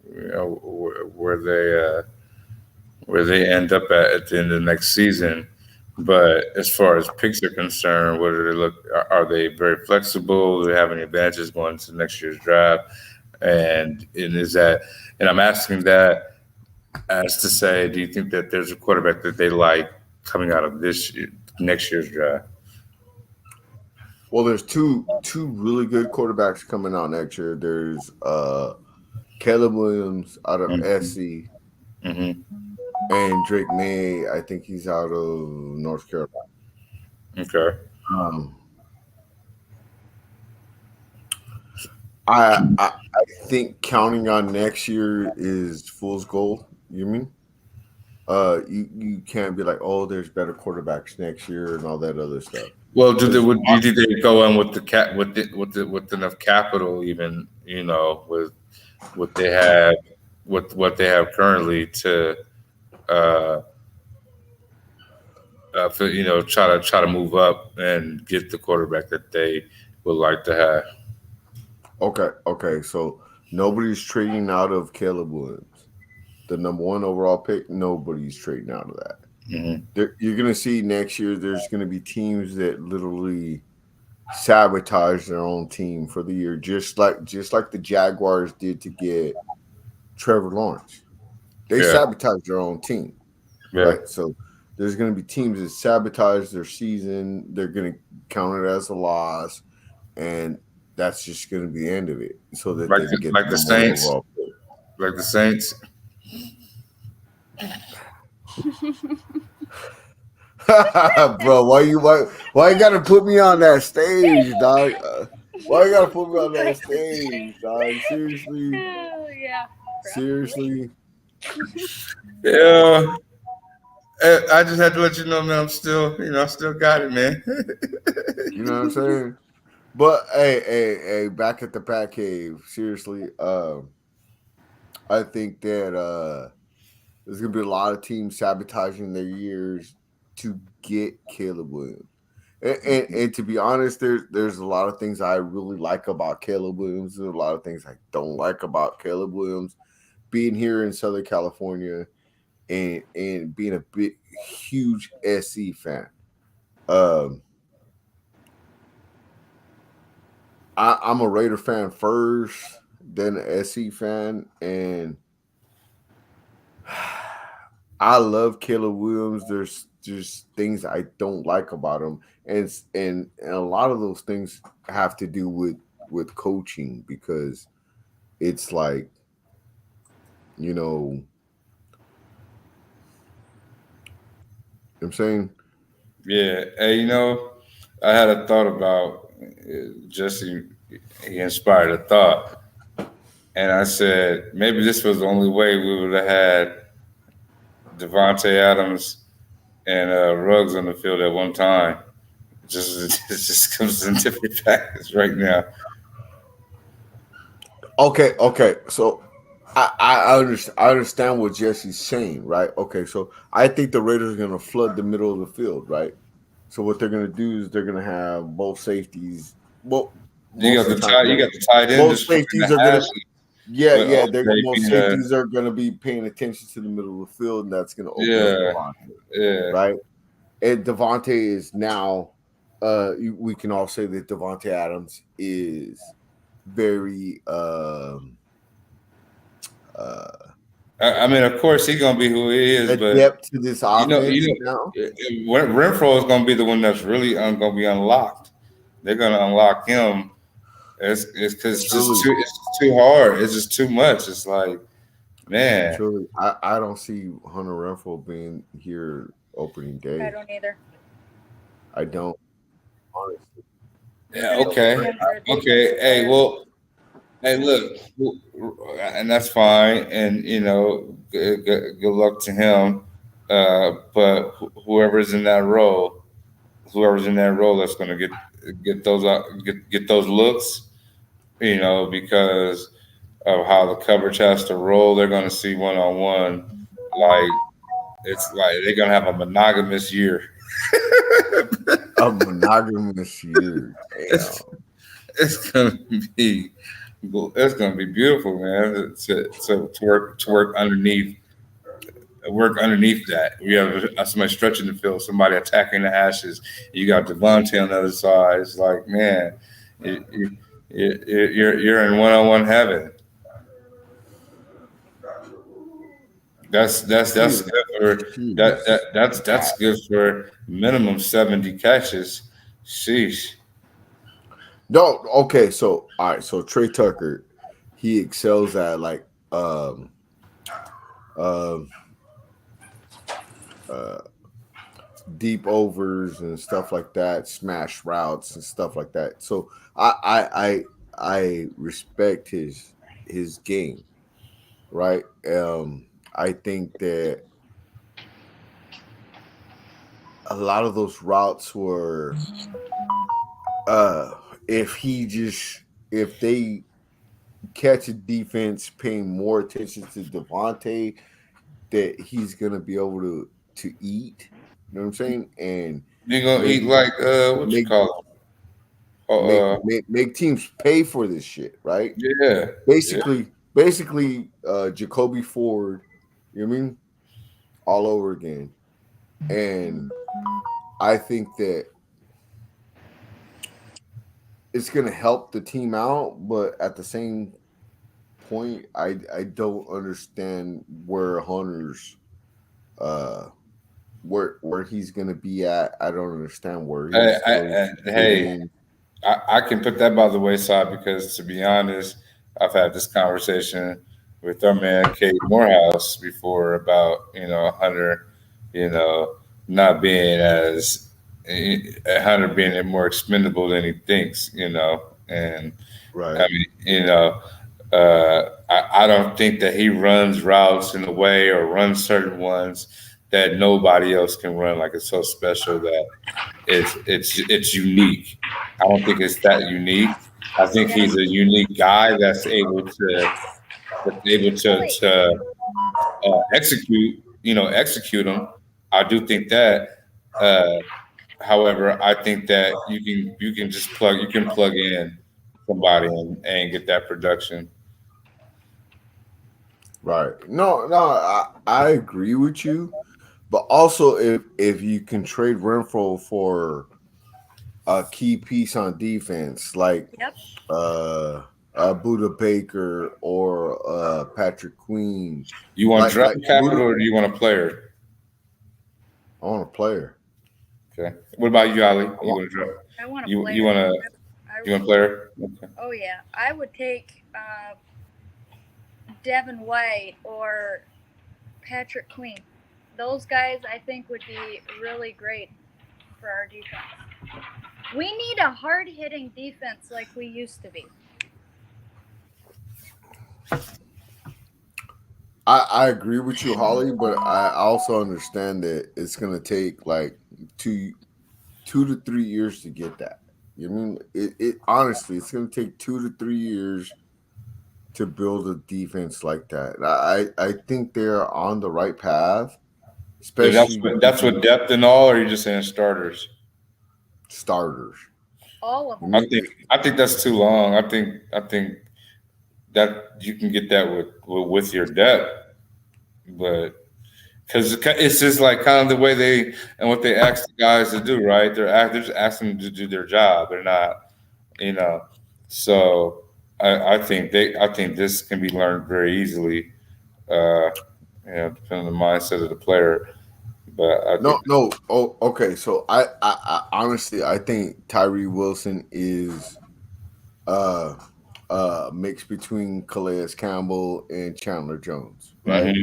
where they end up at the end of the next season. But as far as picks are concerned, what do they look? Are they very flexible? Do they have any advantages going into next year's draft? And I'm asking that as to say, do you think that there's a quarterback that they like coming out of next year's draft? Well, there's two really good quarterbacks coming out next year. There's Caleb Williams out of SC. And Drake May, I think he's out of North Carolina. Okay. I think counting on next year is fool's gold. You mean? You can't be like, oh, there's better quarterbacks next year and all that other stuff. Well, do you think they go in with enough capital, even with what they have currently to try to move up and get the quarterback that they would like to have. Okay. So nobody's trading out of Caleb Williams, the number 1 overall pick. Nobody's trading out of that. You're going to see next year. There's going to be teams that literally sabotage their own team for the year, just like the Jaguars did to get Trevor Lawrence. They Yeah. sabotage their own team, Yeah. right? So there's going to be teams that sabotage their season. They're going to count it as a loss, and that's just going to be the end of it, so that Like they can get like the number one Saints. overall. Like the Saints. Bro, why you gotta put me on that stage, dog? Why you gotta put me on that stage, dog? Seriously, Oh, yeah. seriously. Yeah. I just had to let you know, man. I'm still, I still got it, man. You know what I'm saying? But hey, back at the Pat Cave. Seriously, I think that there's gonna be a lot of teams sabotaging their years to get Caleb Williams. And to be honest, there's a lot of things I really like about Caleb Williams. There's a lot of things I don't like about Caleb Williams. Being here in Southern California and being a big huge SC fan. I'm a Raider fan first, then an SC fan, and I love Caleb Williams. There's just things I don't like about him, and a lot of those things have to do with coaching, because it's like, you know what I'm saying. Yeah. Hey, I had a thought about Jesse. He inspired a thought, and I said maybe this was the only way we would have had Devontae Adams and Ruggs on the field at one time. It just comes in different packets right now. Okay. So I understand what Jesse's saying, right? Okay, so I think the Raiders are going to flood the middle of the field, right? So what they're going to do is they're going to have both safeties. Well, You most got of the the time, tight. You got the tight end most just in safeties the are going to. hash, Yeah, but yeah. OJ Most being safeties are going to be paying attention to the middle of the field, and that's going to open up Devontae, yeah. right? And Devontae is now. We can all say that Devontae Adams is very. I mean, of course, he's gonna be who he is, but Adept to this offense now. Renfro is gonna be the one that's really gonna be unlocked. They're gonna unlock him. It's because it's too hard. It's just too much. It's like, man. Truly, I don't see Hunter Renfro being here opening day. I don't either. I don't, honestly. Yeah. Okay. Okay. Hey. Well. Hey. Look. And that's fine. And good luck to him. But whoever's in that role, that's going to get those get those looks. Because of how the coverage has to roll, they're going to see one on one. Like it's like they're going to have a monogamous year. A monogamous year. It's gonna be beautiful, man. To work underneath that. We have somebody stretching the field, somebody attacking the hashes. You got Devontae on the other side. It's like, man, you're in one-on-one heaven. That's good for that's good for minimum 70 catches. Sheesh. No, okay, so all right, so Trey Tucker, he excels at like deep overs and stuff like that, smash routes and stuff like that. So I respect his game, right? I think that a lot of those routes were if they catch a defense paying more attention to Devontae, that he's gonna be able to eat. You know what I'm saying? And you're gonna eat like what you call it? Make teams pay for this shit, right? Yeah. Basically, Jacoby Ford, you know what I mean? All over again. And I think that it's gonna help the team out, but at the same point, I don't understand where Hunter's where he's gonna be at. I don't understand where he's going to fit Hey, in. I can put that by the wayside because, to be honest, I've had this conversation with our man Kate Morehouse before about Hunter, you know, not being as Hunter being more expendable than he thinks, and I Right. mean, I don't think that he runs routes in a way or runs certain ones that nobody else can run. Like it's so special that it's unique. I don't think it's that unique. I think he's a unique guy that's able to execute them. I do think that. However, I think that you can just plug in somebody and get that production. Right. No, I agree with you. But also if you can trade Renfro for a key piece on defense, like Yep. Buda Baker or Patrick Queen. You want draft Like capital Buda, or do you want a player? I want a player. Okay. What about you, Ali? You want- want to draft? I want to You play. you want a player? Okay. Oh yeah, I would take Devin White or Patrick Queen. Those guys I think would be really great for our defense. We need a hard-hitting defense like we used to be. I agree with you, Holly, but I also understand that it's gonna take like two to 3 years to get that. You know what I mean it honestly it's gonna take 2 to 3 years to build a defense like that. I think they're on the right path, So especially that's what depth and all, or are you just saying starters? starters. All of them. I think that's too long. I think that you can get that with your depth, but because it's just like kind of the way they and what they ask the guys to do, right? They're just asking them to do their job. They're not, you know. So I think this can be learned very easily, depending on the mindset of the player. But I think No. Oh, okay. So I honestly I think Tyree Wilson is uh mix between Calais Campbell and Chandler Jones, right?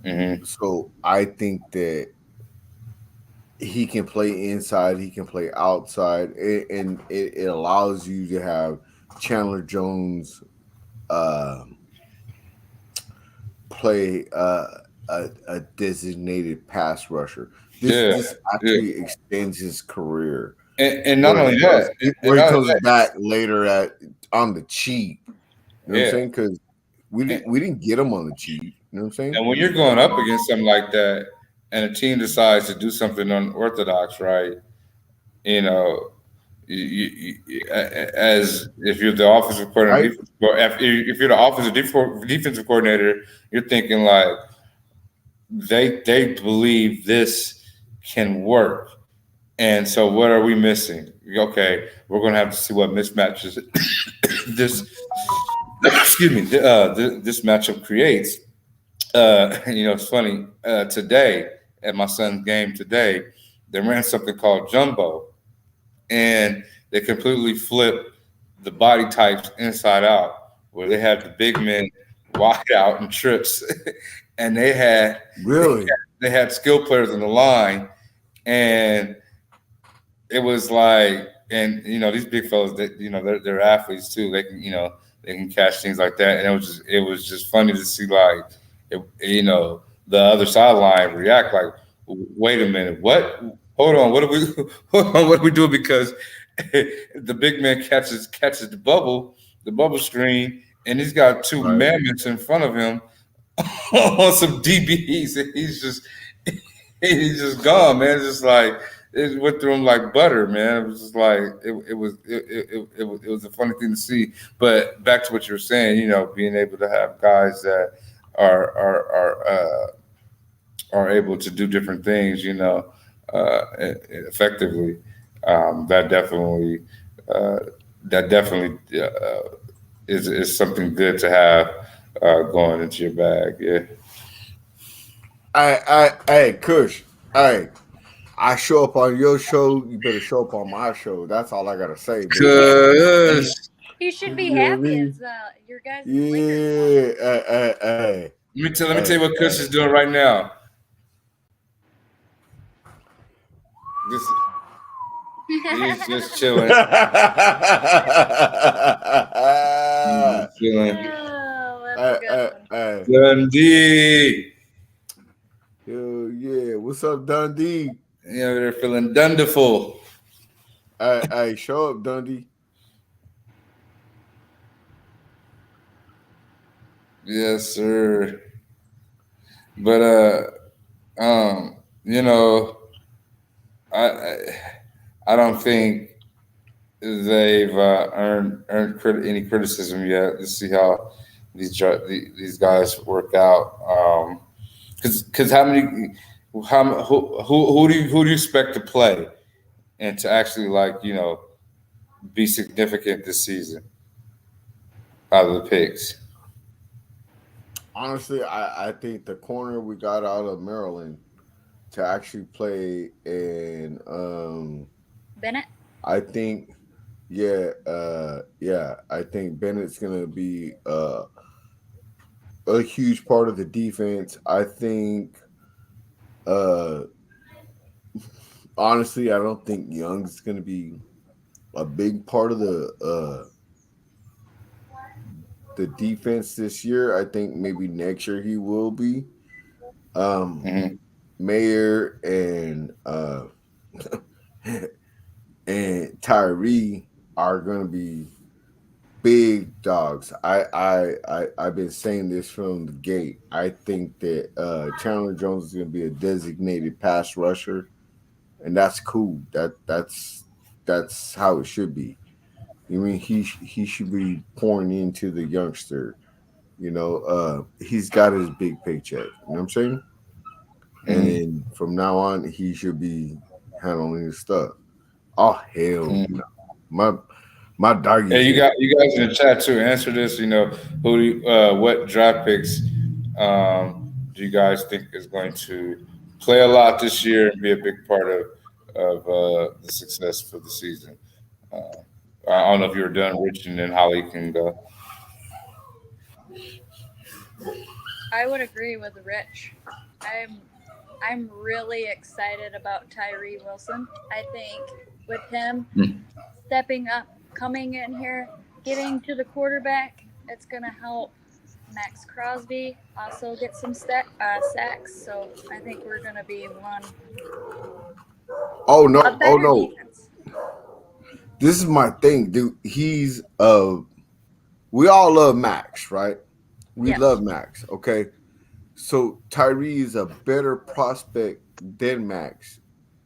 hmm So I think that he can play inside, he can play outside, and it allows you to have Chandler Jones uh, play a designated pass rusher. yeah, This yeah. actually extends his career And not only that, and where he not only comes that, back later at on the cheap. You know what I'm yeah. saying? Because we didn't get him on the cheap. You know what I'm saying? And when you're going up against something like that, and a team decides to do something unorthodox, right? You know, as if you're the offensive Right? coordinator, if you're the offensive defensive coordinator, you're thinking like they believe this can work, and so what are we missing? Okay, we're going to have to see what mismatches this excuse me this matchup creates. It's funny. Today at my son's game today, they ran something called jumbo, and they completely flipped the body types inside out, where they had the big men wide out and trips, and Really? they had skill players in the line, and it was like, and these big fellas, they're athletes too. They can catch things like that, and it was just funny to see like, the other sideline react like, wait a minute, what? Hold on, what are we? Hold on, what are we doing? Because the big man catches the bubble screen, and he's got two Right. mammoths in front of him on some DBs, and he's just gone, man. It's just like it went through him like butter, man. It was just like it was a funny thing to see. But back to what you were saying, being able to have guys that are able to do different things, effectively, that definitely that definitely is something good to have going into your bag. Yeah. Hey, Kush. Hey, I show up on your show. You better show up on my show. That's all I gotta say, baby. Cause He should be You know what I happy mean? as your guys' Lakers won. Yeah. Hey. let me tell you what Kush is doing right now. This he's just chilling. He's just chilling. Oh, that's a good one. Hey. Dundee. Hell yeah. What's up, Dundee? Yeah, they're feeling dunderful. Hey, show up, Dundee. Yes, sir. But you know, I don't think they've earned any criticism yet. Let's see how these guys work out. Because who do you expect to play and to actually be significant this season out of the picks? Honestly, I think the corner we got out of Maryland to actually play in Bennett? I think I think Bennett's gonna be a huge part of the defense. I think honestly, I don't think Young's gonna be a big part of the defense this year. I think maybe next year he will be. Mayer and and Tyree are going to be big dogs. I've been saying this from the gate. I think that Chandler Jones is going to be a designated pass rusher, and that's cool. That's how it should be. I mean, he should be pouring into the youngster. He's got his big paycheck. You know what I'm saying? And from now on, he should be handling his stuff. Oh hell no! My doggy. Hey, you guys in the chat too. Answer this. What draft picks do you guys think is going to play a lot this year and be a big part of the success for the season? I don't know if you were done, Rich, and then Holly can go. I would agree with Rich. I'm really excited about Tyree Wilson. I think with him stepping up, coming in here, getting to the quarterback, it's going to help Max Crosby also get some sacks. So I think we're going to be one. Oh no! Defense. This is my thing, dude. He's we all love Max, right? We love Max. Okay. So Tyree is a better prospect than Max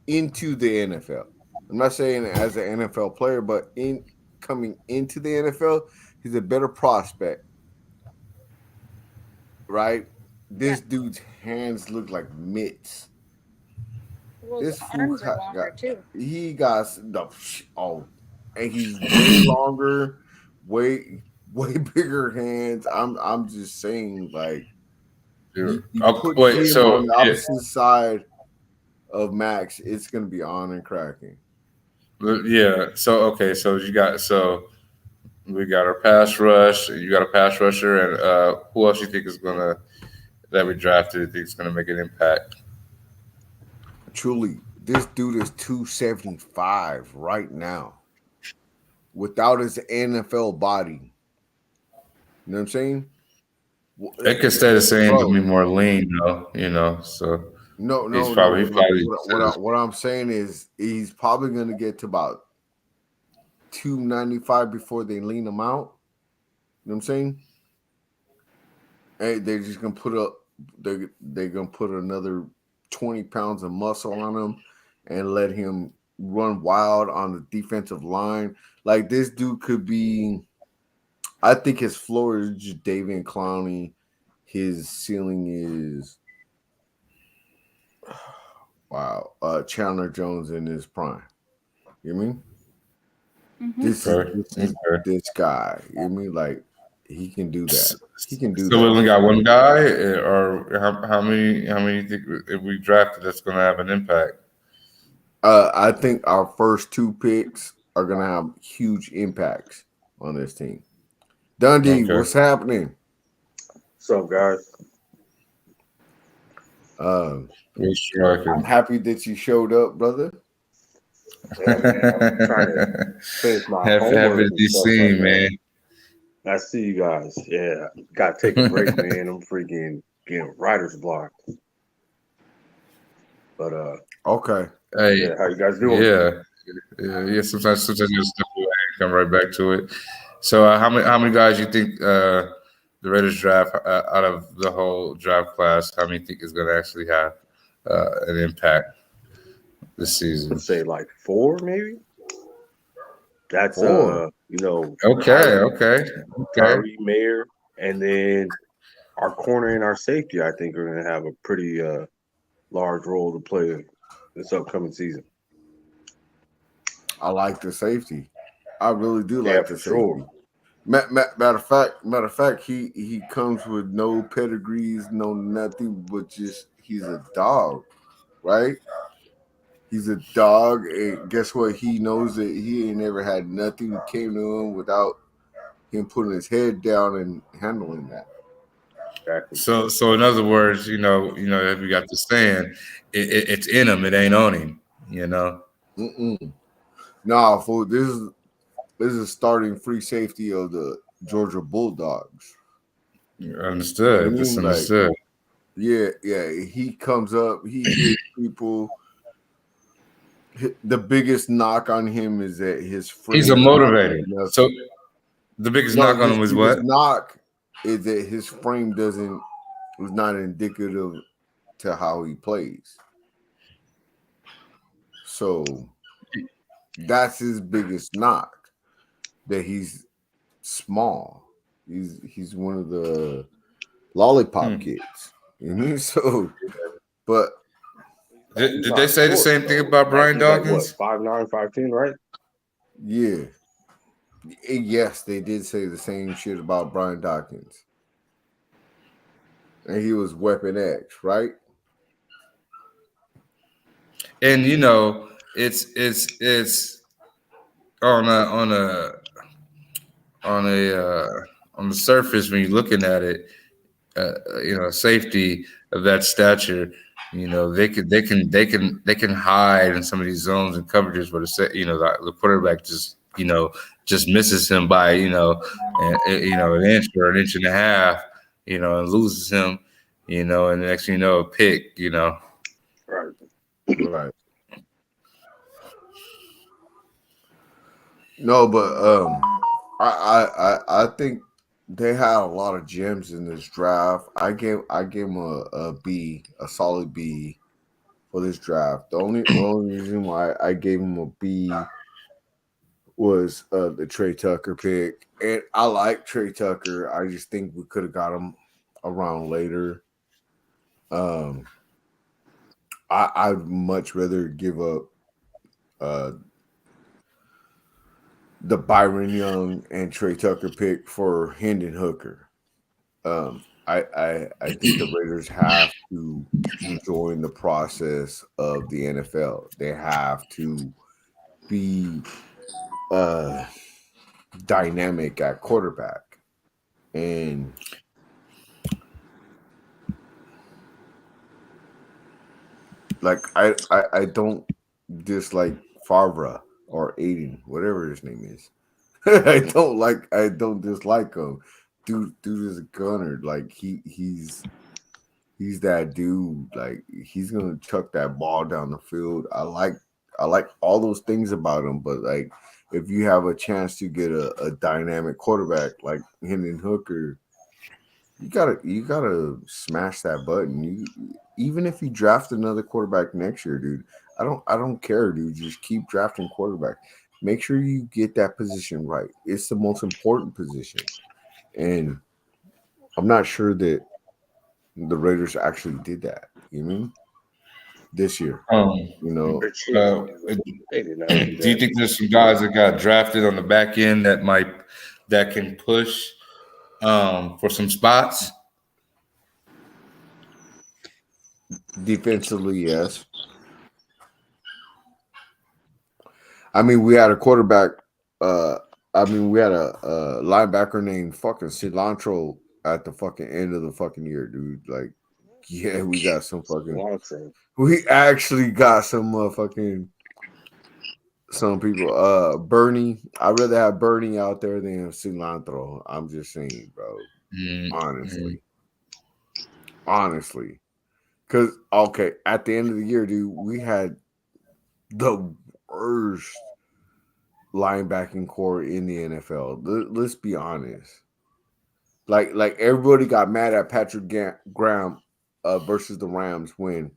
into the NFL. I'm not saying as an NFL player, but in coming into the NFL, he's a better prospect. Right? This dude's hands look like mitts. Well, his arms are longer too. He got and he's way longer, way bigger hands. I'm just saying, like, you put him on the opposite side of Max, it's gonna be on and cracking. Yeah. So we got our pass rush. You got a pass rusher, and who else you think is gonna that we drafted? You think is gonna make an impact? Truly, this dude is 275 right now, without his NFL body. You know what I'm saying? It could stay the same, but be more lean, though. So no. What I'm saying is he's probably going to get to about 295 before they lean him out. You know what I'm saying? Hey, they're just gonna put up. They're gonna put another 20 pounds of muscle on him and let him run wild on the defensive line. Like, this dude could be. I think his floor is just David Clowney. His ceiling is Chandler Jones in his prime. You know what I mean? This is Okay. Okay. this guy. You mean like he can do that? He can do So we that. only got one guy, or how many? How many you think if we drafted that's going to have an impact? I think our first two picks are gonna have huge impacts on this team. Dundee, Okay. what's happening? What's up, guys? Who's striker? I'm happy that you showed up, brother. Yeah, man, I'm trying to finish my Happy homework to and be stuff like seen, that. man. I see you guys. Yeah, got to take a break, man. I'm freaking getting writer's block. But Okay. Hey, yeah, how you guys doing? yeah. Sometimes you just step away and come right back to it. So, how many guys you think the Raiders draft out of the whole draft class? How many think is going to actually have an impact this season? Let's say like 4, maybe. That's 4. Okay. Tyree Mayer, and then our corner and our safety. I think are going to have a pretty large role to play this upcoming season. I like the safety. I really do Yeah, like for the safety. sure. Matter of fact, he comes with no pedigrees, no nothing, but just he's a dog, right? He's a dog, and guess what? He knows that he ain't never had nothing that came to him without him putting his head down and handling that. Exactly. So in other words, if you got the saying, it's in him, it ain't on him. Nah, fool. This is starting free safety of the Georgia Bulldogs. Understood. You mean, Just like, understood. Yeah. He comes up, he hits people. The biggest knock on him is that his frame. He's a motivator. So the biggest knock on him is what? Knock is that his frame was not indicative to how he plays. So that's his biggest knock, that he's small. He's one of the lollipop kids. You know? So, but did they say the same thing about Brian Dawkins? Like, what, 5'9", 5'10", right? Yeah. Yes, they did say the same shit about Brian Dawkins. And he was Weapon X, right? And it's on the surface when you're looking at it, safety of that stature, they can hide in some of these zones and coverages where the quarterback just misses him by an inch or an inch and a half, and loses him, and the next thing you know, a pick, Right. No, but I think they had a lot of gems in this draft. I gave him a B, a solid B for this draft. The only reason why I gave him a B was the Trey Tucker pick, and I like Trey Tucker. I just think we could have got him around later. I'd much rather give up the Byron Young and Trey Tucker pick for Hendon Hooker. I think the Raiders have to join the process of the NFL. They have to be dynamic at quarterback. And like I don't dislike Favre or Aiden, whatever his name is. I don't dislike him. Dude is a gunner. Like he's that dude. Like he's gonna chuck that ball down the field. I like all those things about him, but like if you have a chance to get a dynamic quarterback like Hendon Hooker, you gotta smash that button. Even if you draft another quarterback next year, dude, I don't care, dude. Just keep drafting quarterback. Make sure you get that position right. It's the most important position. And I'm not sure that the Raiders actually did that. You mean? this year. You know, They did not do do you that. think there's some guys that got drafted on the back end that can push for some spots? defensively, yes. I mean, we had a quarterback. We had a linebacker named fucking Cilantro at the fucking end of the fucking year, dude. Like, yeah, we got some fucking. Cilantro. We actually got some motherfucking. Some people, Bernie. I'd rather have Bernie out there than Cilantro. I'm just saying, bro. Honestly, because okay, at the end of the year, dude, we had the worst linebacking core in the NFL. Let's be honest. Like everybody got mad at Patrick Graham versus the Rams when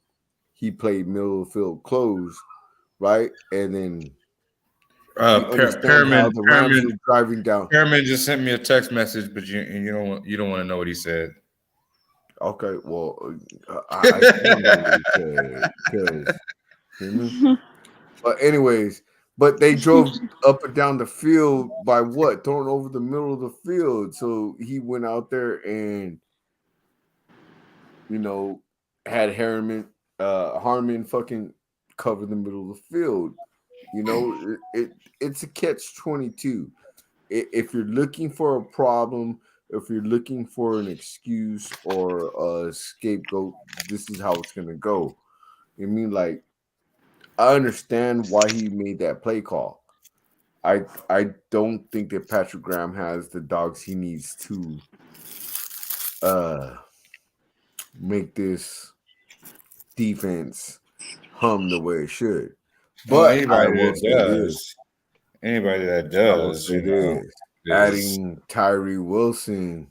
he played middle of the field close, right? And then you understand how the Rams were driving down. Perriman just sent me a text message, but you don't want to know what he said. Okay, well, I don't know what he said, but anyways, but they drove up and down the field by what? Throwing over the middle of the field. So he went out there and, had Harmon fucking cover the middle of the field. It's a catch-22. If you're looking for a problem, if you're looking for an excuse or a scapegoat, this is how it's gonna go. I mean, like, I understand why he made that play call. I don't think that Patrick Graham has the dogs he needs to make this defense hum the way it should. But anybody that does, adding Tyree Wilson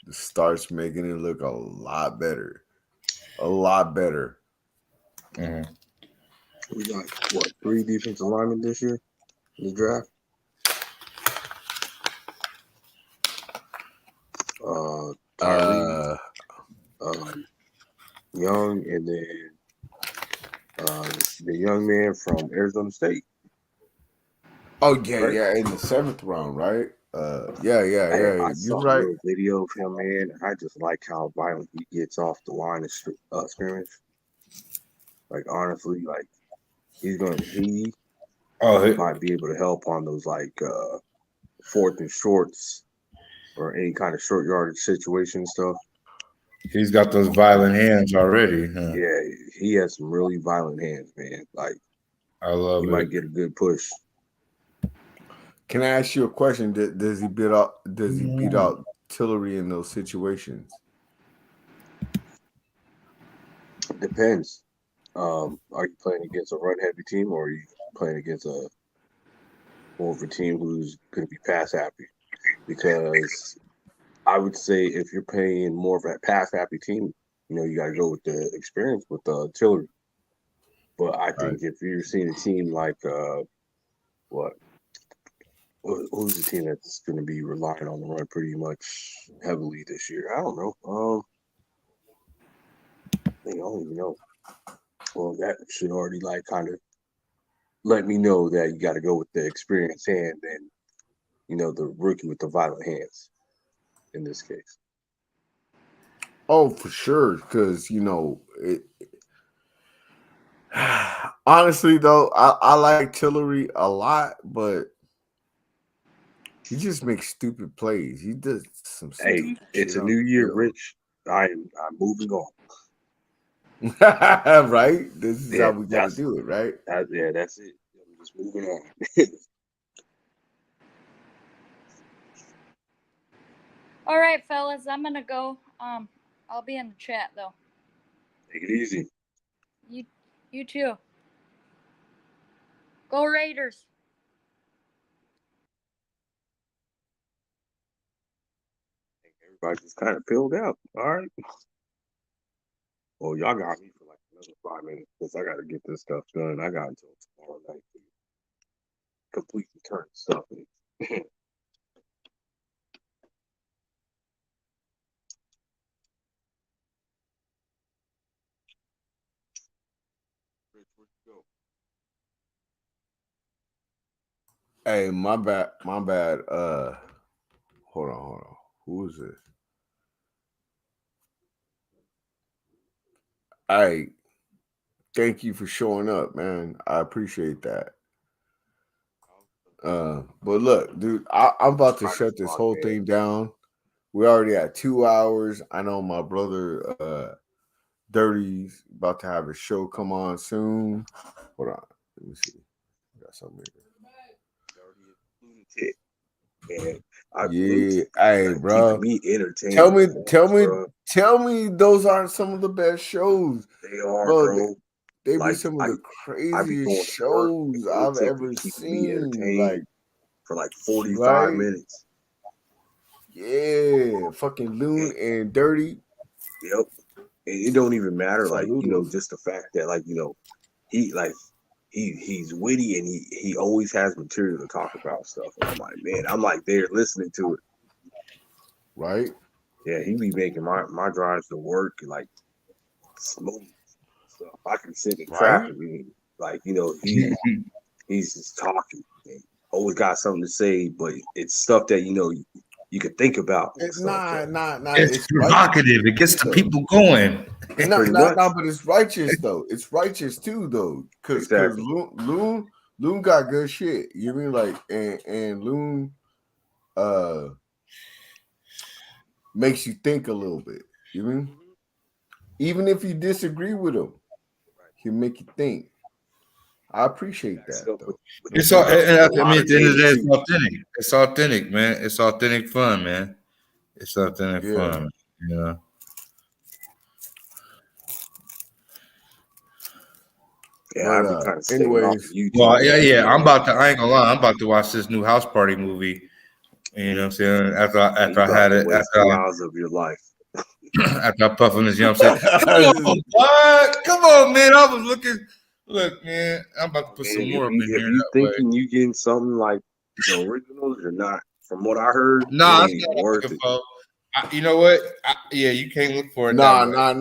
starts making it look a lot better. A lot better. Mm-hmm. We got 3 defensive linemen this year in the draft. Tyree, Young, and then the young man from Arizona State. Oh yeah, right? Yeah, in the 7th round, right? Yeah. I saw a video of him, man. I just like how violent he gets off the line of scrimmage. Like, honestly, like he might be able to help on those 4th and shorts or any kind of short yardage situation stuff. He's got those violent hands already. Huh? Yeah, he has some really violent hands, man. Like, I love he it. might get a good push. Can I ask you a question? Does he beat out Tillery in those situations? Depends. Are you playing against a run-heavy team, or are you playing against more of a team who's going to be pass-happy? Because I would say if you're playing more of a pass-happy team, you got to go with the experience with Tillery. But I think if you're seeing a team like who's the team that's going to be relying on the run pretty much heavily this year? I don't know. I don't even know. Well, that should already kind of let me know that you got to go with the experienced hand and, the rookie with the violent hands in this case. Oh, for sure. Because, honestly, though, I like Tillery a lot, but he just makes stupid plays. He does some stupid it's a new year, Rich. I'm moving on. Right? This is how we got to do it, right? That's it. I'm just moving on. All right, fellas, I'm gonna go. I'll be in the chat though. Take it easy. You too. Go Raiders. Everybody just kind of peeled out. All right. Well, y'all got me for another 5 minutes because I got to get this stuff done. I got until tomorrow night to completely turn stuff in. Hey, my bad. My bad. Hold on. Who is this? Hey, thank you for showing up, man. I appreciate that. But look, dude, I'm about to shut this whole thing down. We're already at 2 hours. I know my brother Dirty's about to have a show come on soon. Hold on. Let me see. Got something Lunatic, man. here. Hey, bro. Me entertained. Tell me those aren't some of the best shows. They are, bro. They like, be some of the craziest shows I've ever seen. Like for like 45 right? minutes. Yeah, fucking Loon and Dirty. Yep. And it don't even matter, like, Saludos. you know, just the fact that, like, you know, he's witty and he always has material to talk about stuff. And I'm like, man, I'm like there listening to it. Right? Yeah, he be making my drives to work like smooth stuff. I can sit in traffic, like, you know, he's just talking. And always got something to say, but it's stuff that, you know, you could think about. It's stuff, not. It's provocative. It gets the people going. But it's righteous though. It's righteous too though, because Loon got good shit. You mean like and Loon makes you think a little bit. You mean even if you disagree with him, he'll make you think. I appreciate that though. It's all. I mean, at the end of the day, it's authentic. It's authentic, man. It's authentic fun, man. It's authentic fun. You know. Yeah, but, anyways, well, yeah. I'm about to. I ain't gonna lie. I'm about to watch this new House Party movie. You know what I'm saying? After I had it, after 2 hours of your life. After I puff on this, you know what I'm saying? Come on, man. I was looking. Look, man. I'm about to put some more up in here. If you thinking you getting something like the originals or not, from what I heard, nah, that's not worth it. You know what? Yeah, you can't look for it. Nah. I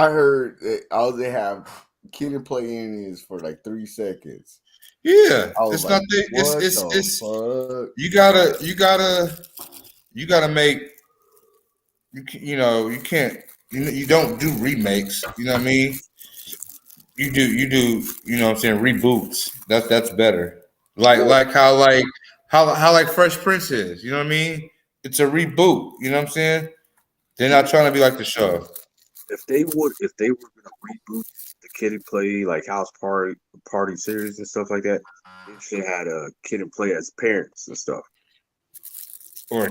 heard that all they have Kid and Play in is for like 3 seconds. Yeah, it's like, not. It's you gotta make. You know, you can't. You don't do remakes. You know what I mean? You do. You know what I'm saying? Reboots. That's better. Like how Fresh Prince is. You know what I mean? It's a reboot. You know what I'm saying? They're not trying to be like the show. If they were gonna reboot the Kid and Play like House Party series and stuff like that, they should have had a Kid and Play as parents and stuff. Or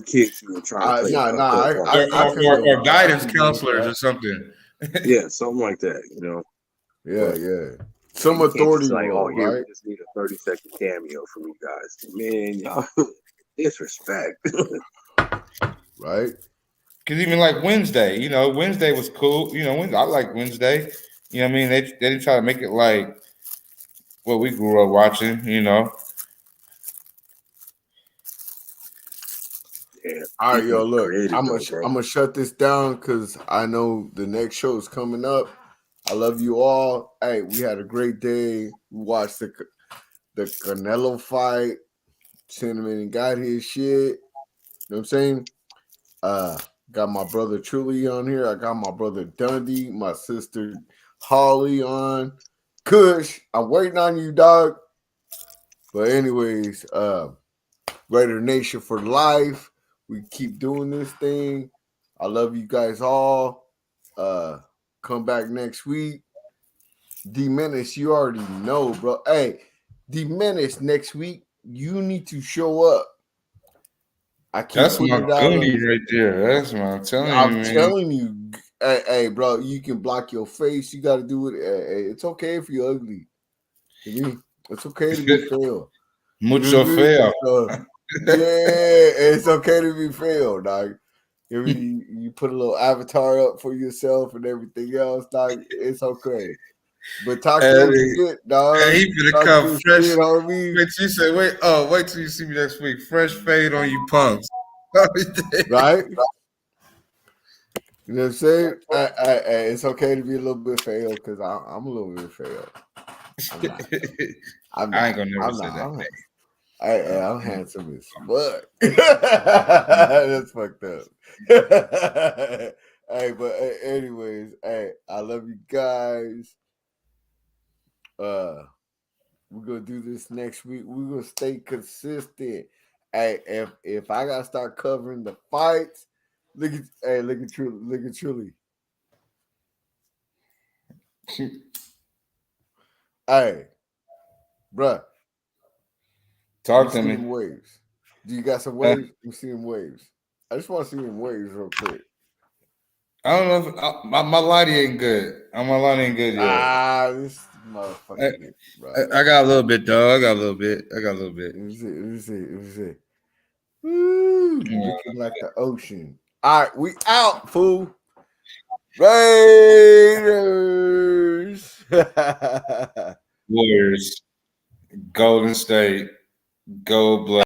kids who were trying to play or guidance counselors or something. Yeah, something like that, you know. Yeah. Some authority like, role, here, right? we just need a 30-second cameo from you guys. Man, y'all disrespect. Right? Because even like Wednesday, you know, Wednesday was cool. You know, I like Wednesday. You know what I mean? They didn't try to make it like what we grew up watching, you know. Yeah. All right, yo, look, I'm gonna shut this down because I know the next show is coming up. I love you all. Hey, we had a great day. We watched the Canelo fight. Cinnamon got his shit. You know what I'm saying? Got my brother Truly on here. I got my brother Dundee, my sister Holly on. Kush, I'm waiting on you, dog. But anyways, Raider Nation for life. We keep doing this thing. I love you guys all. Come back next week. D-Menace, you already know, bro. Hey, D-Menace next week, you need to show up. That's my Goonie right there. That's what I'm telling you, man. I'm telling you. Hey, bro, you can block your face. You got to do it. Hey, it's okay if you're ugly. It's okay to be fail. Mucho feo. Yeah, it's okay to be fail, dog. You put a little avatar up for yourself and everything else, dog. It's okay. But talk your shit, dog. Hey, he gonna come fresh. Wait till you see me next week. Fresh fade on you punks. Right? You know what I'm saying? It's okay to be a little bit failed because I'm a little bit failed. I ain't gonna never I'm say not. that. I'm handsome as fuck. That's fucked up. Hey, but anyways, hey, I love you guys. We're gonna do this next week. We're gonna stay consistent. Hey, if I gotta start covering the fights, look at Truly. Hey, bruh. Talk to see me. them waves. Do you got some waves? Let me see them waves. I just want to see them waves real quick. I don't know if my lighting ain't good. My lighting ain't good yet. This motherfucker, bro. I got a little bit, dog. I got a little bit. Let me see. Woo, looking like the ocean. All right, we out, fool. Raiders. Warriors, Golden State, Go Blue.